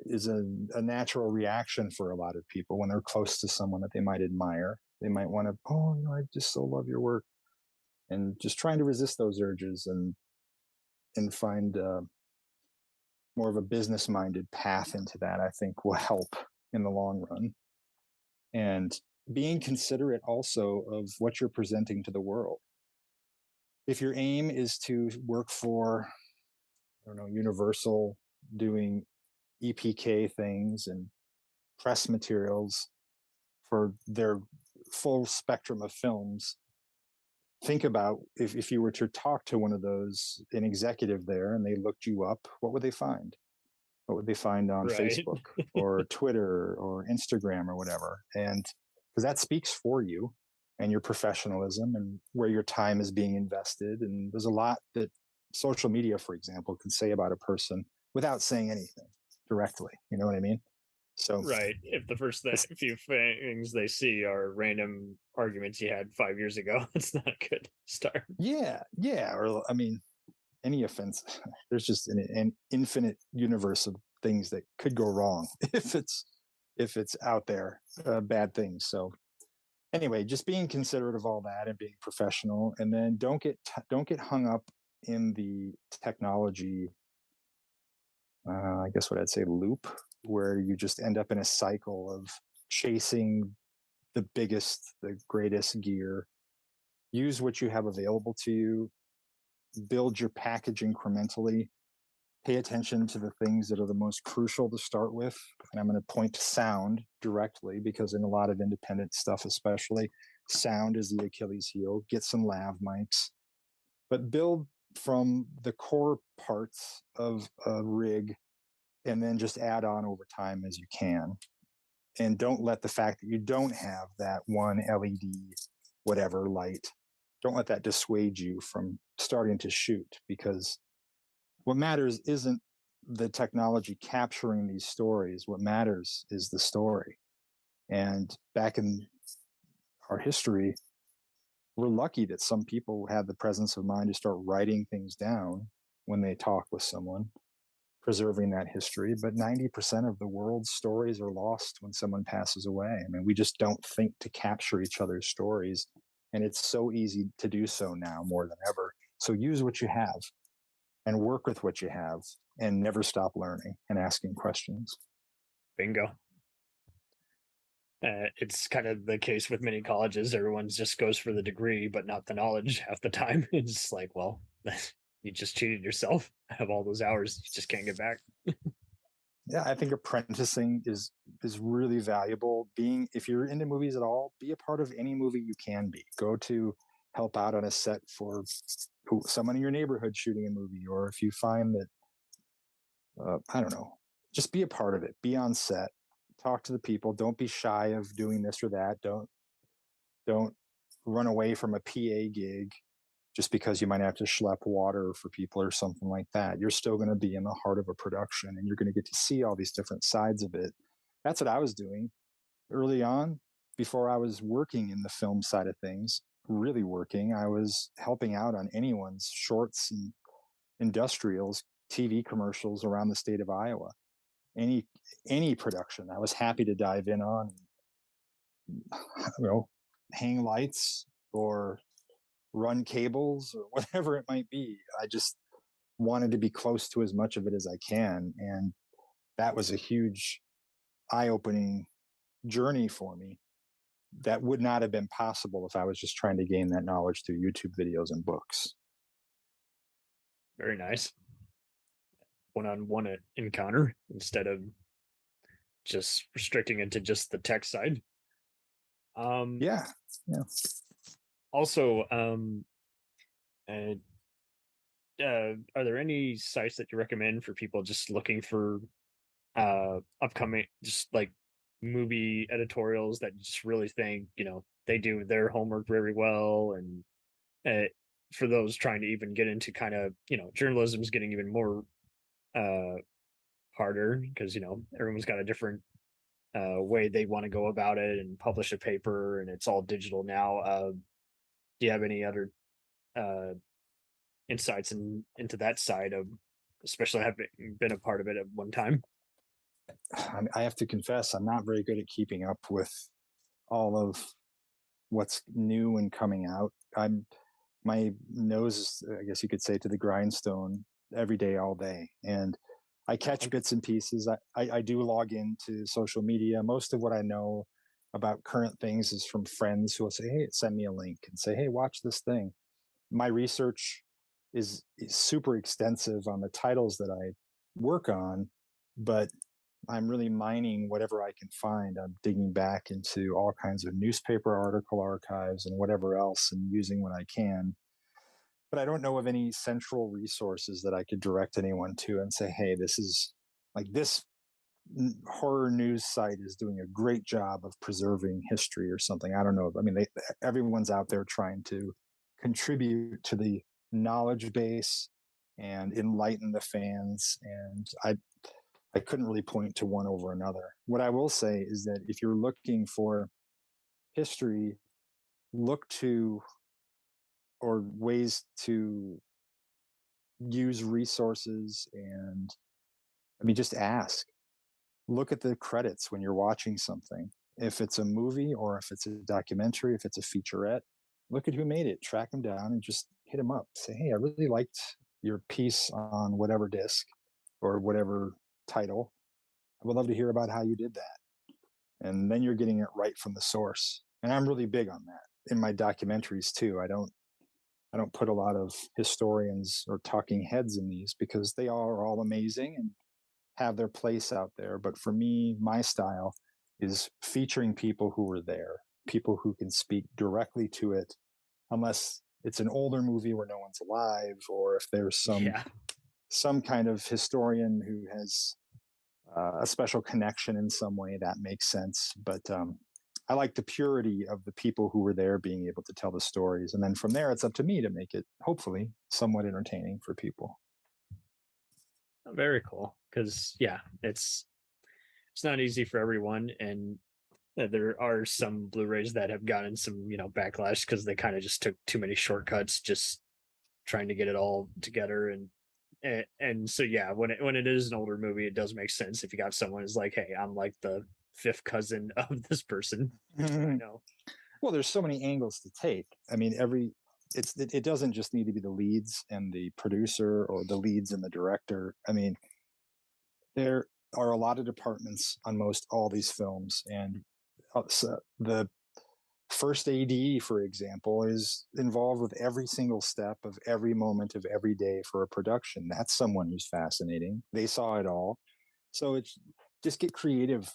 is a natural reaction for a lot of people when they're close to someone that they might admire. They might want to, I just so love your work, and just trying to resist those urges and find more of a business-minded path into that, I think will help in the long run. And being considerate also of what you're presenting to the world. If your aim is to work for, Universal, doing EPK things and press materials for their full spectrum of films, think about if you were to talk to one of those, an executive there, and they looked you up, what would they find? What would they find on Facebook or Twitter or Instagram or whatever? And because that speaks for you and your professionalism and where your time is being invested. And there's a lot that social media, for example, can say about a person without saying anything directly. You know what I mean? So Right. If the first it's, few things they see are random arguments you had 5 years ago, it's not a good start. yeah. Or I mean, any offense, there's just an infinite universe of things that could go wrong if it's out there, bad things. So anyway, just being considerate of all that and being professional, and then don't get hung up in the technology. I guess what I'd say loop, where you just end up in a cycle of chasing the biggest, the greatest gear. Use what you have available to you. Build your package incrementally. Pay attention to the things that are the most crucial to start with. And I'm going to point to sound directly because in a lot of independent stuff, especially, sound is the Achilles heel. Get some lav mics, but build from the core parts of a rig and then just add on over time as you can. And don't let the fact that you don't have that one LED, whatever light, don't let that dissuade you from starting to shoot, because what matters isn't the technology capturing these stories. What matters is the story. And back in our history, we're lucky that some people had the presence of mind to start writing things down when they talk with someone, preserving that history. But 90% of the world's stories are lost when someone passes away. I mean, we just don't think to capture each other's stories. And it's so easy to do so now more than ever. So use what you have and work with what you have and never stop learning and asking questions. Bingo. It's kind of the case with many colleges. Everyone just goes for the degree, but not the knowledge half the time. It's like, well, you just cheated yourself. Have all those hours, you just can't get back. Yeah, I think apprenticing is really valuable. If you're into movies at all, be a part of any movie you can be. Go to help out on a set for someone in your neighborhood shooting a movie, or if you find that I don't know, just be a part of it. Be on set. Talk to the people. Don't be shy of doing this or that. Don't run away from a PA gig just because you might have to schlep water for people or something like that. You're still going to be in the heart of a production and you're going to get to see all these different sides of it. That's what I was doing early on before I was working in the film side of things, really working. I was helping out on anyone's shorts and industrials, TV commercials around the state of Iowa. Any production I was happy to dive in on, hang lights or run cables or whatever it might be. I just wanted to be close to as much of it as I can. And that was a huge eye-opening journey for me that would not have been possible if I was just trying to gain that knowledge through YouTube videos and books. Very nice. One-on-one encounter instead of just restricting it to just the tech side. Yeah. Also, are there any sites that you recommend for people just looking for upcoming, just like movie editorials that you just really think they do their homework very well, and for those trying to even get into kind of journalism is getting even more uh harder because everyone's got a different way they want to go about it and publish a paper, and it's all digital now. Do you have any other uh insights into that side of, especially having been a part of it at one time? I have to confess, I'm not very good at keeping up with all of what's new and coming out. My nose, I guess you could say, to the grindstone every day, all day. And I catch bits and pieces. I do log into social media. Most of what I know about current things is from friends who will say, hey, send me a link and say, hey, watch this thing. My research is super extensive on the titles that I work on, but I'm really mining whatever I can find. I'm digging back into all kinds of newspaper article archives and whatever else and using what I can. But I don't know of any central resources that I could direct anyone to and say, hey, this is like this horror news site is doing a great job of preserving history or something. I don't know. I mean, everyone's out there trying to contribute to the knowledge base and enlighten the fans. And I couldn't really point to one over another. What I will say is that if you're looking for history, look to or ways to use resources, and I mean, just ask. Look at the credits when you're watching something. If it's a movie or if it's a documentary, if it's a featurette, look at who made it, track them down, and just hit them up. Say, hey, I really liked your piece on whatever disc or whatever title. I would love to hear about how you did that. And then you're getting it right from the source. And I'm really big on that in my documentaries too. I don't put a lot of historians or talking heads in these because they are all amazing and have their place out there. But for me, my style is featuring people who were there, people who can speak directly to it, unless it's an older movie where no one's alive, or if there's some kind of historian who has a special connection in some way, that makes sense. But I like the purity of the people who were there being able to tell the stories. And then from there, it's up to me to make it hopefully somewhat entertaining for people. Very cool. Because yeah, it's not easy for everyone, and there are some Blu-rays that have gotten some backlash because they kind of just took too many shortcuts, just trying to get it all together. And so yeah, when it is an older movie, it does make sense if you got someone who's like, hey, I'm like the fifth cousin of this person. I know. Well, there's so many angles to take. I mean, it doesn't just need to be the leads and the producer or the leads and the director. I mean, there are a lot of departments on most all these films, and so the first AD, for example, is involved with every single step of every moment of every day for a production. That's someone who's fascinating. They saw it all. So it's just get creative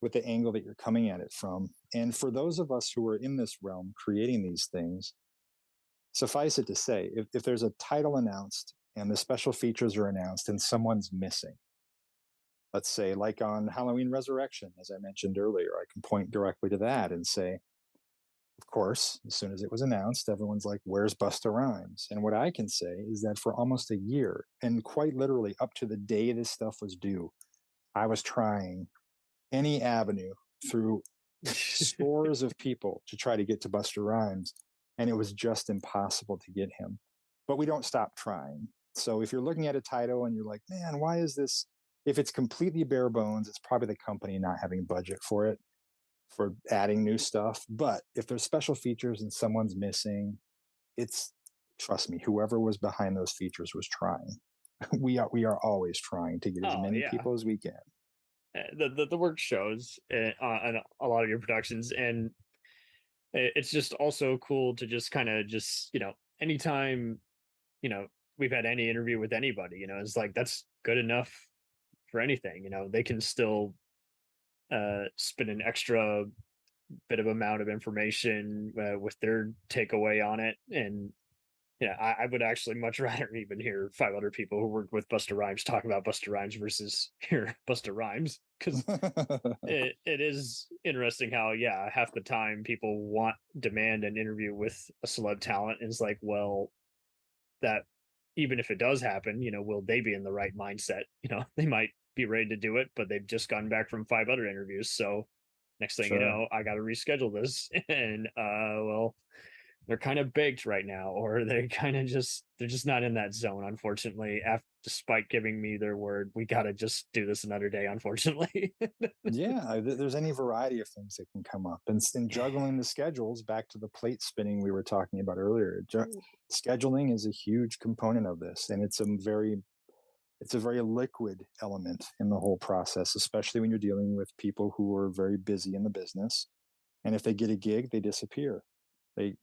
with the angle that you're coming at it from. And for those of us who are in this realm creating these things, suffice it to say, if there's a title announced and the special features are announced and someone's missing, let's say like on Halloween Resurrection, as I mentioned earlier, I can point directly to that and say, of course, as soon as it was announced, everyone's like, where's Busta Rhymes? And what I can say is that for almost a year, and quite literally up to the day this stuff was due, I was trying any avenue through scores of people to try to get to Busta Rhymes, and it was just impossible to get him. But we don't stop trying. So if you're looking at a title and you're like, man, why is this? If it's completely bare bones, it's probably the company not having budget for it, for adding new stuff. But if there's special features and someone's missing, trust me, whoever was behind those features was trying. We are always trying to get as many people as we can. The work shows on a lot of your productions, and it's just also cool to just kind of anytime we've had any interview with anybody, it's like that's good enough for anything. They can still spend an extra bit of amount of information with their takeaway on it. And I would actually much rather even hear 500 people who work with Busta Rhymes talk about Busta Rhymes versus hear Busta Rhymes, because it is interesting how half the time people demand an interview with a celeb talent, and it's like, well, that even if it does happen, will they be in the right mindset? They might be ready to do it, but they've just gotten back from 5 other interviews, so next thing you know, I got to reschedule this, and well, they're kind of baked right now, or they're just not in that zone, unfortunately. Despite giving me their word, we got to just do this another day, unfortunately. Yeah, there's any variety of things that can come up, and juggling the schedules. Back to the plate spinning we were talking about earlier. Scheduling is a huge component of this, and it's a very liquid element in the whole process, especially when you're dealing with people who are very busy in the business. And if they get a gig, they disappear. They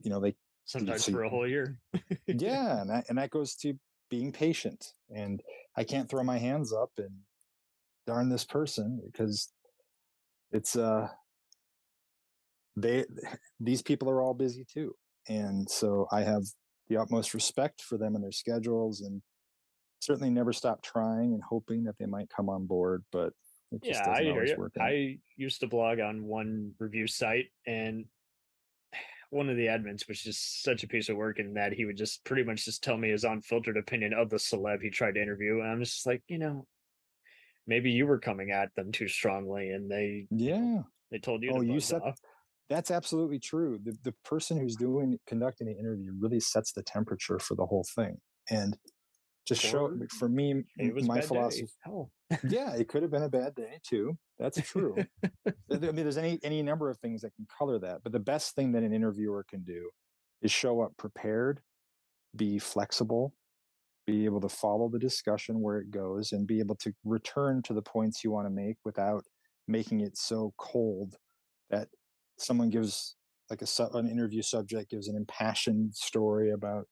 Sometimes for a whole year. Yeah, and that goes to being patient. And I can't throw my hands up and darn this person, because it's these people are all busy too. And so I have the utmost respect for them and their schedules, and certainly never stop trying and hoping that they might come on board, but it just doesn't always work out. I used to blog on one review site, and one of the admins was just such a piece of work in that he would just pretty much just tell me his unfiltered opinion of the celeb he tried to interview. And I'm just like, maybe you were coming at them too strongly, and they, Yeah. they told you Oh, to you buzz set off. that's absolutely true. The person who's conducting the interview really sets the temperature for the whole thing. And just show Or for me, maybe it was a my bad day. philosophy. Hell. Yeah, it could have been a bad day too. That's true. I mean, there's any number of things that can color that, but the best thing that an interviewer can do is show up prepared, be flexible, be able to follow the discussion where it goes, and be able to return to the points you want to make without making it so cold that someone gives like an interview subject gives an impassioned story about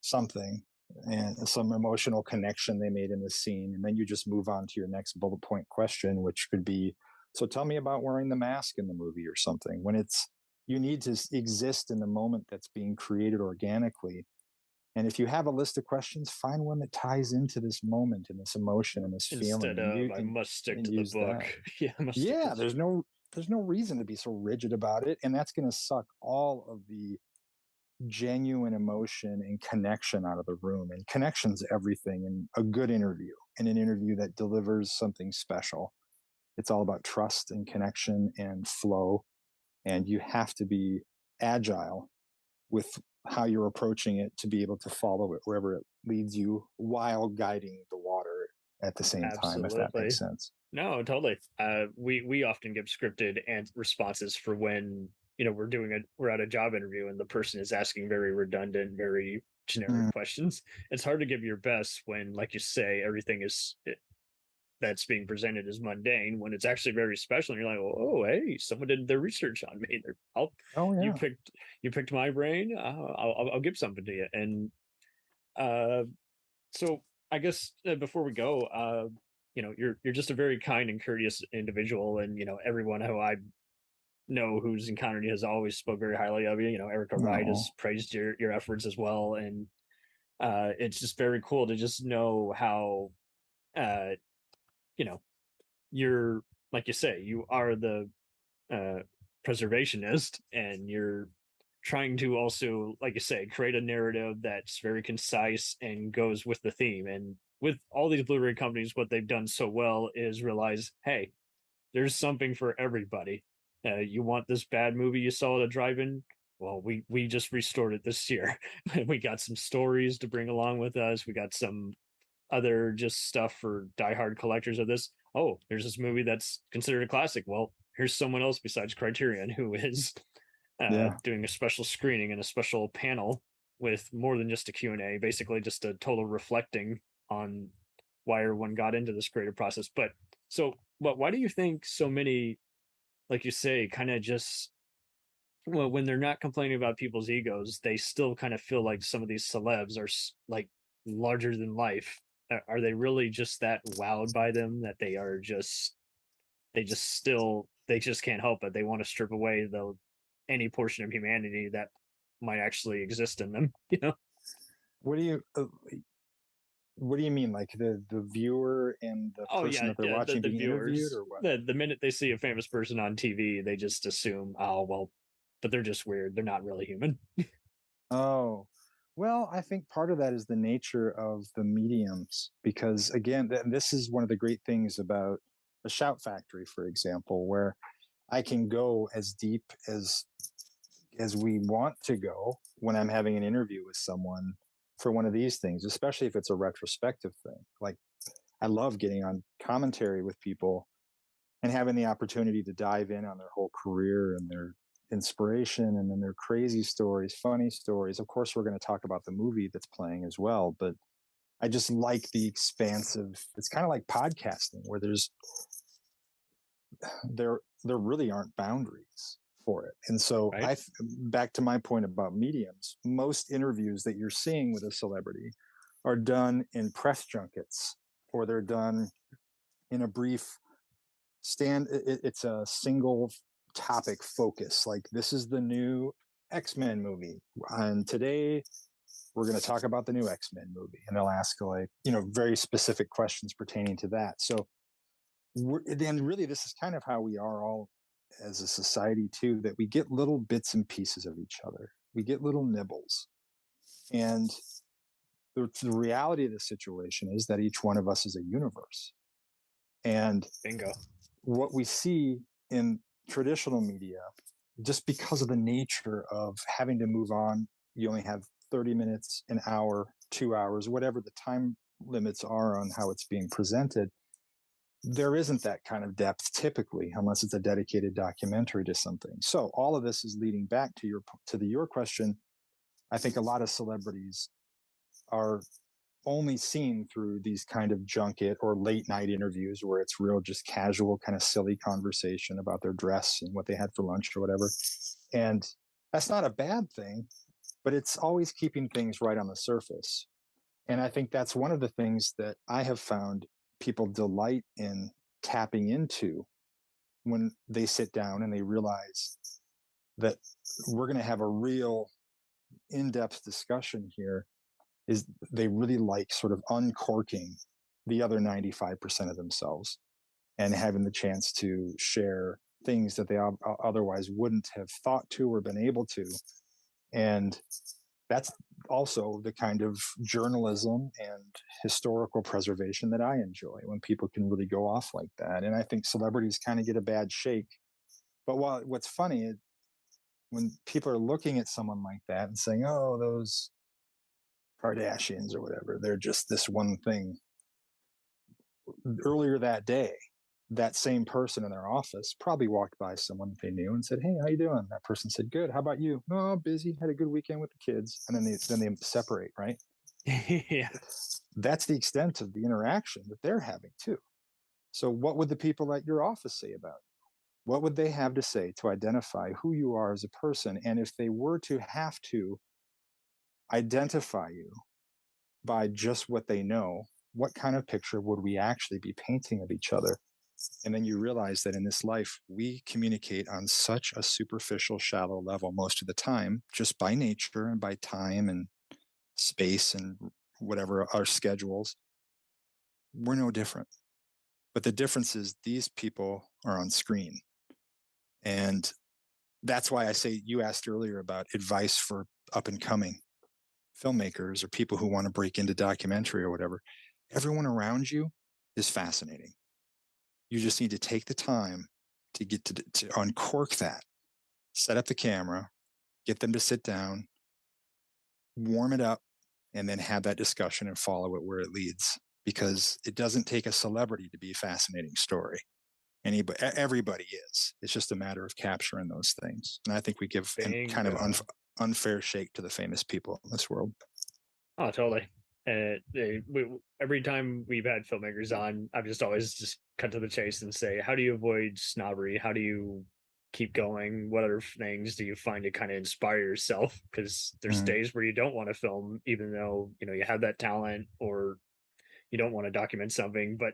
something and some emotional connection they made in the scene, and then you just move on to your next bullet point question, which could be, so tell me about wearing the mask in the movie or something. When it's, you need to exist in the moment that's being created organically, and if you have a list of questions, find one that ties into this moment and this emotion and this feeling, Instead of I must stick and to the use book. that. Yeah, I must stick to Yeah, this. there's no reason to be so rigid about it, and that's going to suck all of the genuine emotion and connection out of the room. And connection's everything in a good interview, in an interview that delivers something special. It's all about trust and connection and flow, and you have to be agile with how you're approaching it to be able to follow it wherever it leads you while guiding the water at the same time, if that Absolutely. makes sense. No, totally. We often give scripted and responses for when, we're at a job interview and the person is asking very redundant, very generic Mm. questions. It's hard to give your best when, like you say, everything that's being presented is mundane, when it's actually very special. And you're like, oh, hey, someone did their research on me. I'll, Oh you yeah. picked you picked my brain. I'll give something to you. And uh, so I guess before we go, you're just a very kind and courteous individual, and everyone who I know who's encountered you has always spoke very highly of you. Erica Wright has No. praised your efforts as well, and it's just very cool to just know how uh, you know you're, like you say, you are the uh, preservationist, and you're trying to also, like you say, create a narrative that's very concise and goes with the theme. And with all these Blu-ray companies, what they've done so well is realize, hey, there's something for everybody. You want this bad movie you saw at a drive-in? Well, we just restored it this year. We got some stories to bring along with us. We got some other just stuff for diehard collectors of this. Oh, there's this movie that's considered a classic. Well, here's someone else besides Criterion who is Yeah. doing a special screening and a special panel with more than just a Q&A, basically just a total reflecting on why everyone got into this creative process. But so, why do you think so many, like you say, kind of just, well, when they're not complaining about people's egos, they still kind of feel like some of these celebs are like larger than life? Are they really just that wowed by them that they just can't help it? They want to strip away the any portion of humanity that might actually exist in them. What do you what do you mean, like the viewer and the Oh person yeah, that they're yeah. The watching the being interviewed, viewers, or what? the minute they see a famous person on TV, they just assume, oh well, but they're just weird. They're not really human. Oh, well, I think part of that is the nature of the mediums, because again, this is one of the great things about a Shout Factory, for example, where I can go as deep as we want to go when I'm having an interview with someone for one of these things, especially if it's a retrospective thing. Like, I love getting on commentary with people and having the opportunity to dive in on their whole career and their inspiration and then their crazy stories, funny stories. Of course, we're going to talk about the movie that's playing as well, but I just like the expansive. It's kind of like podcasting, where there really aren't boundaries for it. And so Right? back to my point about mediums, most interviews that you're seeing with a celebrity are done in press junkets, or they're done in a brief it's a single topic focus. Like, this is the new X-Men movie, and today we're going to talk about the new X-Men movie, and they'll ask, like, very specific questions pertaining to that. So then really this is kind of how we are all as a society too, that we get little bits and pieces of each other. We get little nibbles, and the reality of the situation is that each one of us is a universe. And Bingo. what we see in traditional media, just because of the nature of having to move on, you only have 30 minutes, an hour, 2 hours, whatever the time limits are on how it's being presented. There isn't that kind of depth typically, unless it's a dedicated documentary to something. So all of this is leading back to your question. I think a lot of celebrities are only seen through these kind of junket or late night interviews where it's real, just casual, kind of silly conversation about their dress and what they had for lunch or whatever. And that's not a bad thing, but it's always keeping things right on the surface. And I think that's one of the things that I have found people delight in tapping into when they sit down and they realize that we're going to have a real in-depth discussion here, is they really like sort of uncorking the other 95% of themselves and having the chance to share things that they otherwise wouldn't have thought to or been able to. And that's also the kind of journalism and historical preservation that I enjoy, when people can really go off like that. And I think celebrities kind of get a bad shake. But what's funny, when people are looking at someone like that and saying, oh, those Kardashians or whatever, they're just this one thing. Earlier that day, that same person in their office probably walked by someone that they knew and said, hey, how you doing? That person said, good. How about you? Oh, busy. Had a good weekend with the kids. And then they separate, right? Yeah. That's the extent of the interaction that they're having too. So what would the people at your office say about you? What would they have to say to identify who you are as a person? And if they were to have to identify you by just what they know, what kind of picture would we actually be painting of each other? And then you realize that in this life, we communicate on such a superficial, shallow level most of the time, just by nature and by time and space and whatever our schedules. We're no different. But the difference is these people are on screen. And that's why I say, you asked earlier about advice for up and coming filmmakers or people who want to break into documentary or whatever. Everyone around you is fascinating. You just need to take the time to get to uncork that, set up the camera, get them to sit down, warm it up, and then have that discussion and follow it where it leads. Because it doesn't take a celebrity to be a fascinating story. Everybody is. It's just a matter of capturing those things. And I think we give kind of unfair shake to the famous people in this world. Oh, totally. Every time we've had filmmakers on, I've just always just cut to the chase and say, how do you avoid snobbery? How do you keep going? What other things do you find to kind of inspire yourself? Because there's days where you don't want to film, even though, you have that talent, or you don't want to document something, but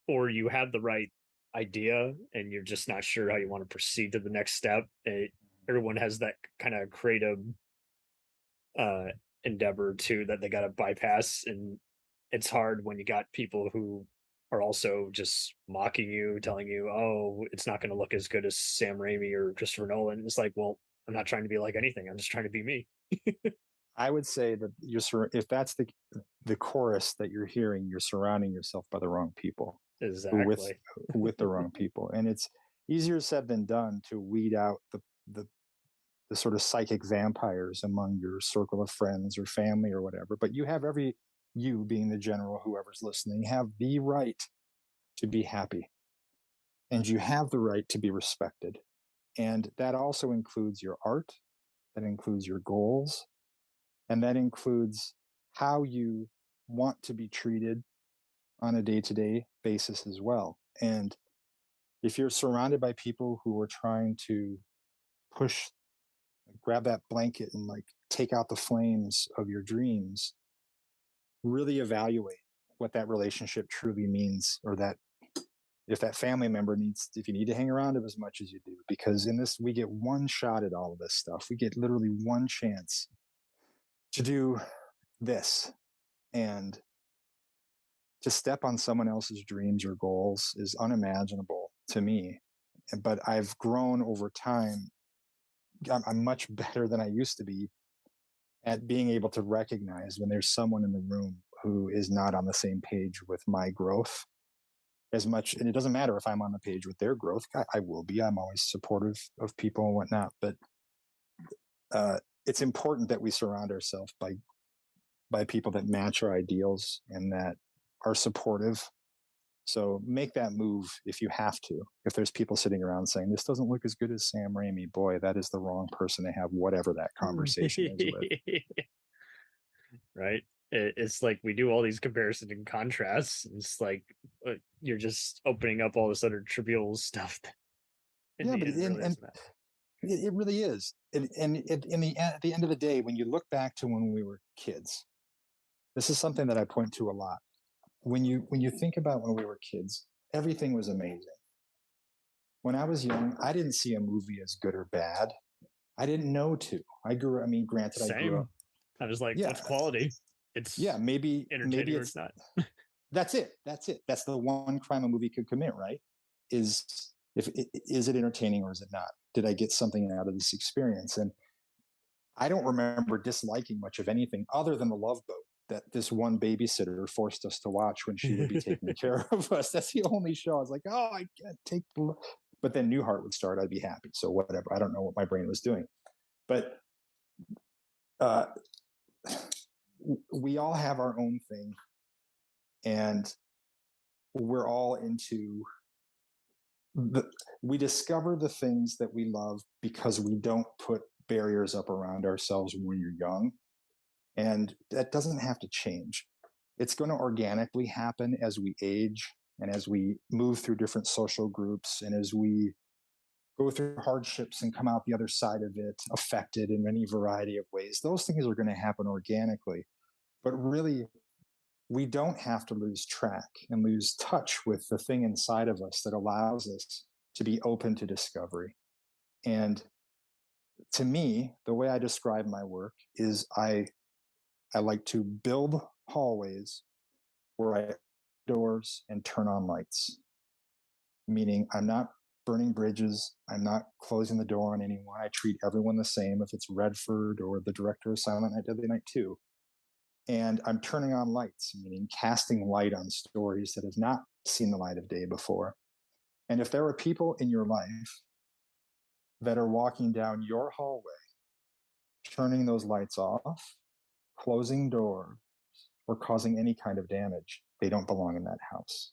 or you have the right idea and you're just not sure how you want to proceed to the next step. Everyone has that kind of creative endeavor too that they got to bypass, and it's hard when you got people who are also just mocking you, telling you, oh, it's not going to look as good as Sam Raimi or Christopher Nolan. It's like, well, I'm not trying to be like anything, I'm just trying to be me. I would say that if that's the chorus that you're hearing, you're surrounding yourself by the wrong people. Exactly. with the wrong people. And it's easier said than done to weed out the sort of psychic vampires among your circle of friends or family or whatever. But you being the general, whoever's listening, have the right to be happy. And you have the right to be respected. And that also includes your art, that includes your goals, and that includes how you want to be treated on a day-to-day basis as well. And if you're surrounded by people who are trying to grab that blanket and take out the flames of your dreams, really evaluate what that relationship truly means, or that if that family member if you need to hang around them as much as you do, because in this, we get one shot at all of this stuff. We get literally one chance to do this, and to step on someone else's dreams or goals is unimaginable to me. But I've grown over time. I'm much better than I used to be at being able to recognize when there's someone in the room who is not on the same page with my growth as much. And it doesn't matter if I'm on the page with their growth. I will be. I'm always supportive of people and whatnot. But it's important that we surround ourselves by people that match our ideals and that are supportive. So make that move if you have to. If there's people sitting around saying, this doesn't look as good as Sam Raimi, boy, that is the wrong person to have whatever that conversation is with. Right? It's like we do all these comparisons and contrasts. It's like you're just opening up all this other trivial stuff. Yeah, but it really is. And at the end of the day, when you look back to when we were kids, this is something that I point to a lot. When you think about when we were kids, everything was amazing. When I was young, I didn't see a movie as good or bad. I didn't know to. Granted, Same. I grew up. I was like, what's quality? It's maybe entertaining or it's not. That's it. That's the one crime a movie could commit, right? Is it entertaining or is it not? Did I get something out of this experience? And I don't remember disliking much of anything other than The Love Boat that this one babysitter forced us to watch when she would be taking care of us. That's the only show. I was like, oh, I can't take. But then Newhart would start. I'd be happy. So whatever. I don't know what my brain was doing, but we all have our own thing, and we're all into. We discover the things that we love because we don't put barriers up around ourselves when you're young. And that doesn't have to change. It's going to organically happen as we age and as we move through different social groups and as we go through hardships and come out the other side of it affected in any variety of ways. Those things are going to happen organically. But really, we don't have to lose track and lose touch with the thing inside of us that allows us to be open to discovery. And to me, the way I describe my work is I like to build hallways where I open doors and turn on lights. Meaning I'm not burning bridges. I'm not closing the door on anyone. I treat everyone the same if it's Redford or the director of Silent Night, Deadly Night 2. And I'm turning on lights, meaning casting light on stories that have not seen the light of day before. And if there are people in your life that are walking down your hallway, turning those lights off, closing doors, or causing any kind of damage, they don't belong in that house.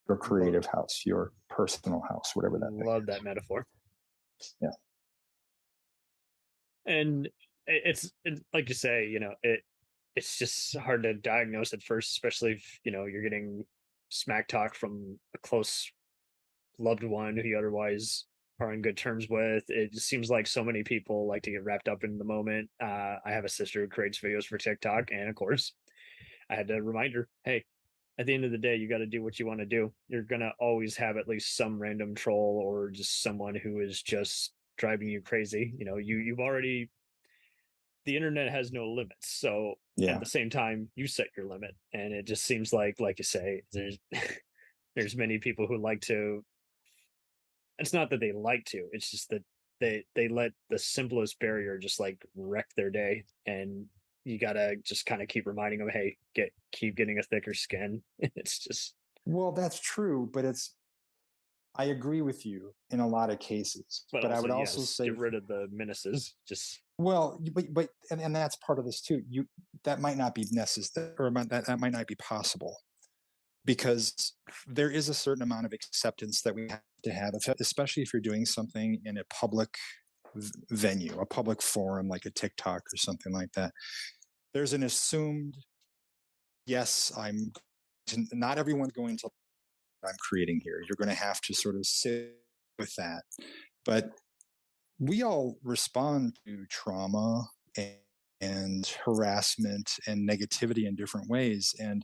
Your creative house, your personal house, whatever that thing is. Love that metaphor. Yeah. And it's like you say, it's just hard to diagnose at first, especially if, you're getting smack talk from a close loved one who you otherwise are on good terms with. It just seems like so many people like to get wrapped up in the moment. I have a sister who creates videos for TikTok, and of course, I had to remind her, hey, at the end of the day, you got to do what you want to do. You're going to always have at least some random troll or just someone who is just driving you crazy. You've already, the internet has no limits. So at the same time, you set your limit. And it just seems like you say, there's many people who like to, it's not that they like to, it's just that they let the simplest barrier just like wreck their day. And you gotta just kind of keep reminding them, hey, keep getting a thicker skin. It's just, well, that's true, but I agree with you in a lot of cases, but also, I would also say get rid of the menaces. Just but and that's part of this too. That might not be necessary, or that might not be possible, because there is a certain amount of acceptance that we have to have, especially if you're doing something in a public venue, a public forum like a TikTok or something like that. There's an assumed, yes, not everyone's going to I'm creating here. You're going to have to sort of sit with that. But we all respond to trauma and harassment and negativity in different ways. And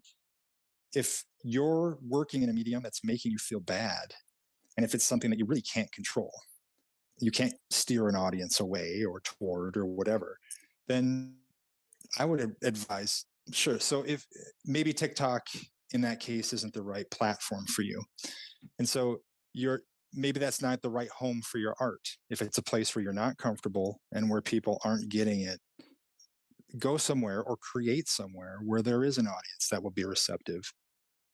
if you're working in a medium that's making you feel bad, and if it's something that you really can't control, you can't steer an audience away or toward or whatever, then I would advise, sure. So if maybe TikTok in that case isn't the right platform for you. And so maybe that's not the right home for your art. If it's a place where you're not comfortable and where people aren't getting it, go somewhere or create somewhere where there is an audience that will be receptive.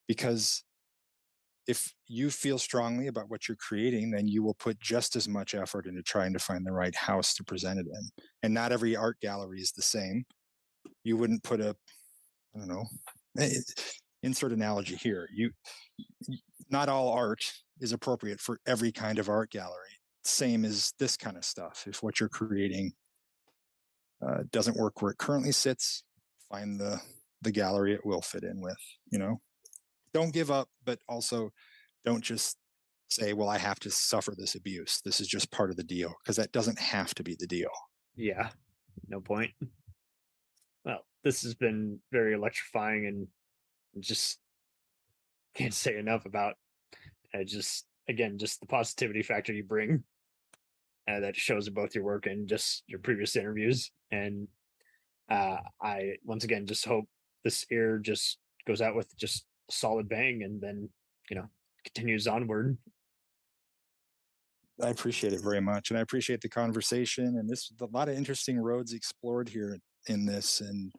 Because if you feel strongly about what you're creating, then you will put just as much effort into trying to find the right house to present it in. And not every art gallery is the same. You wouldn't put I don't know, insert analogy here. Not all art is appropriate for every kind of art gallery. Same as this kind of stuff. If what you're creating doesn't work where it currently sits, find the gallery it will fit in with, Don't give up, but also don't just say, well, I have to suffer this abuse. This is just part of the deal, because that doesn't have to be the deal. Yeah, no point. Well, this has been very electrifying, and just can't say enough about just the positivity factor you bring that shows in both your work and just your previous interviews. And I, once again, just hope this year just goes out with just solid bang, and then continues onward. I appreciate it very much, and I appreciate the conversation, and this a lot of interesting roads explored here in this, and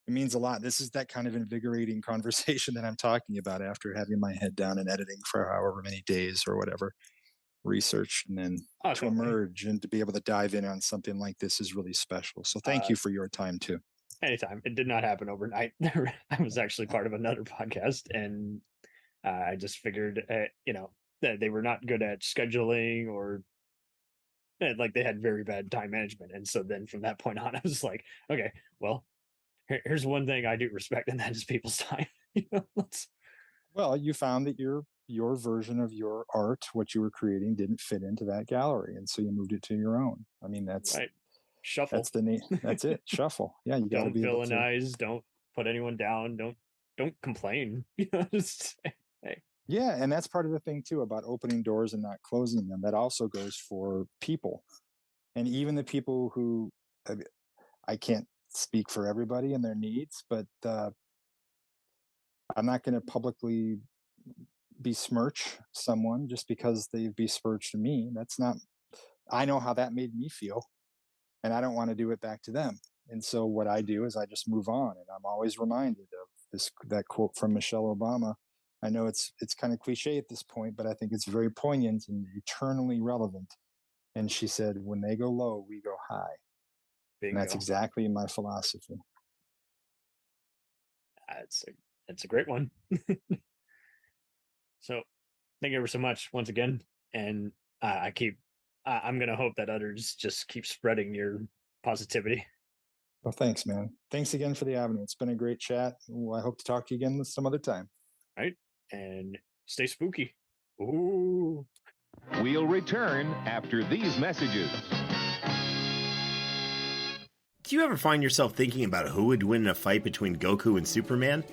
it means a lot. This is that kind of invigorating conversation that I'm talking about after having my head down and editing for however many days or whatever, research, and then to emerge and to be able to dive in on something like this is really special. So thank you for your time too. Anytime. It did not happen overnight. I was actually part of another podcast, and I just figured, that they were not good at scheduling, or like they had very bad time management. And so then from that point on, I was like, okay, well, here's one thing I do respect, and that is people's time. Well, you found that your version of your art, what you were creating, didn't fit into that gallery, and so you moved it to your own. I mean, that's right. Shuffle. That's the name. That's it. Shuffle. Yeah, you got to be villainize. Don't put anyone down. Don't complain. Just, hey. Yeah, and that's part of the thing too about opening doors and not closing them. That also goes for people, and even the people who I can't speak for everybody and their needs, but I'm not going to publicly besmirch someone just because they've besmirched me. That's not. I know how that made me feel. And I don't want to do it back to them. And so what I do is I just move on. And I'm always reminded of that quote from Michelle Obama. I know it's kind of cliche at this point, but I think it's very poignant and eternally relevant. And she said, when they go low, we go high. Bingo. And that's exactly my philosophy. That's a great one. So thank you ever so much once again. And I'm going to hope that others just keep spreading your positivity. Well, thanks, man. Thanks again for the avenue. It's been a great chat. I hope to talk to you again some other time. All right. And stay spooky. Ooh. We'll return after these messages. Do you ever find yourself thinking about who would win in a fight between Goku and Superman?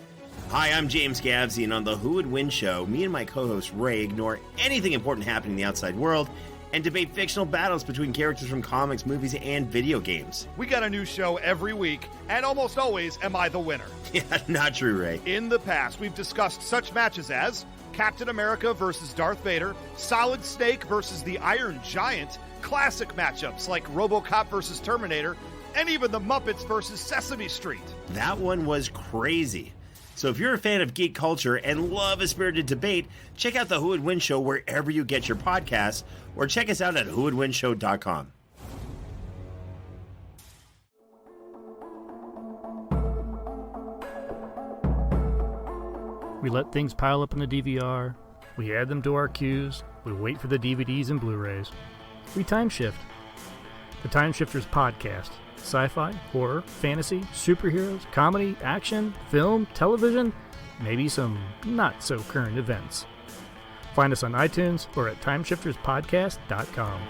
Hi, I'm James Gavsey, and on the Who Would Win show, me and my co-host Ray ignore anything important happening in the outside world and debate fictional battles between characters from comics, movies, and video games. We got a new show every week, and almost always am I the winner. Yeah, not true, Ray. In the past, we've discussed such matches as Captain America versus Darth Vader, Solid Snake versus the Iron Giant, classic matchups like RoboCop versus Terminator, and even the Muppets versus Sesame Street. That one was crazy. So if you're a fan of geek culture and love a spirited debate, check out the Who Would Win show wherever you get your podcasts, or check us out at whowouldwinshow.com. We let things pile up in the DVR, we add them to our queues, we wait for the DVDs and Blu-rays. We time shift. The Time Shifters Podcast. Sci-fi, horror, fantasy, superheroes, comedy, action, film, television, maybe some not-so-current events. Find us on iTunes or at timeshifterspodcast.com.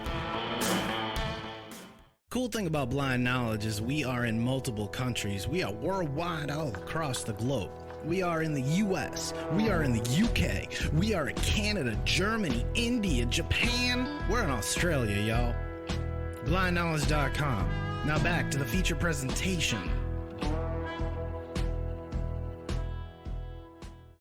Cool thing about Blind Knowledge is we are in multiple countries. We are worldwide all across the globe. We are in the US, we are in the UK, we are in Canada, Germany, India, Japan. We're in Australia, y'all. BlindKnowledge.com. Now back to the feature presentation.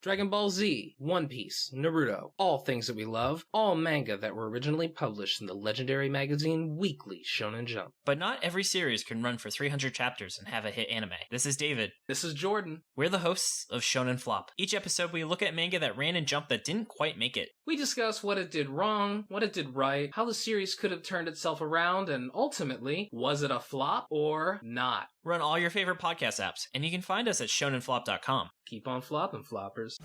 Dragon Ball Z, One Piece, Naruto, all things that we love, all manga that were originally published in the legendary magazine Weekly Shonen Jump. But not every series can run for 300 chapters and have a hit anime. This is David. This is Jordan. We're the hosts of Shonen Flop. Each episode we look at manga that ran in Jump that didn't quite make it. We discuss what it did wrong, what it did right, how the series could have turned itself around, and ultimately, was it a flop or not? We're on all your favorite podcast apps, and you can find us at shonenflop.com. Keep on flopping, floppers.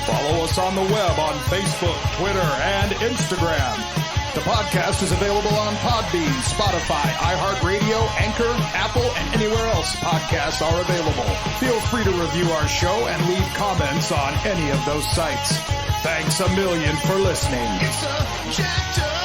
Follow us on the web on Facebook, Twitter, and Instagram. The podcast is available on Podbean, Spotify, iHeartRadio, Anchor, Apple, and anywhere else podcasts are available. Feel free to review our show and leave comments on any of those sites. Thanks a million for listening. It's a chapter.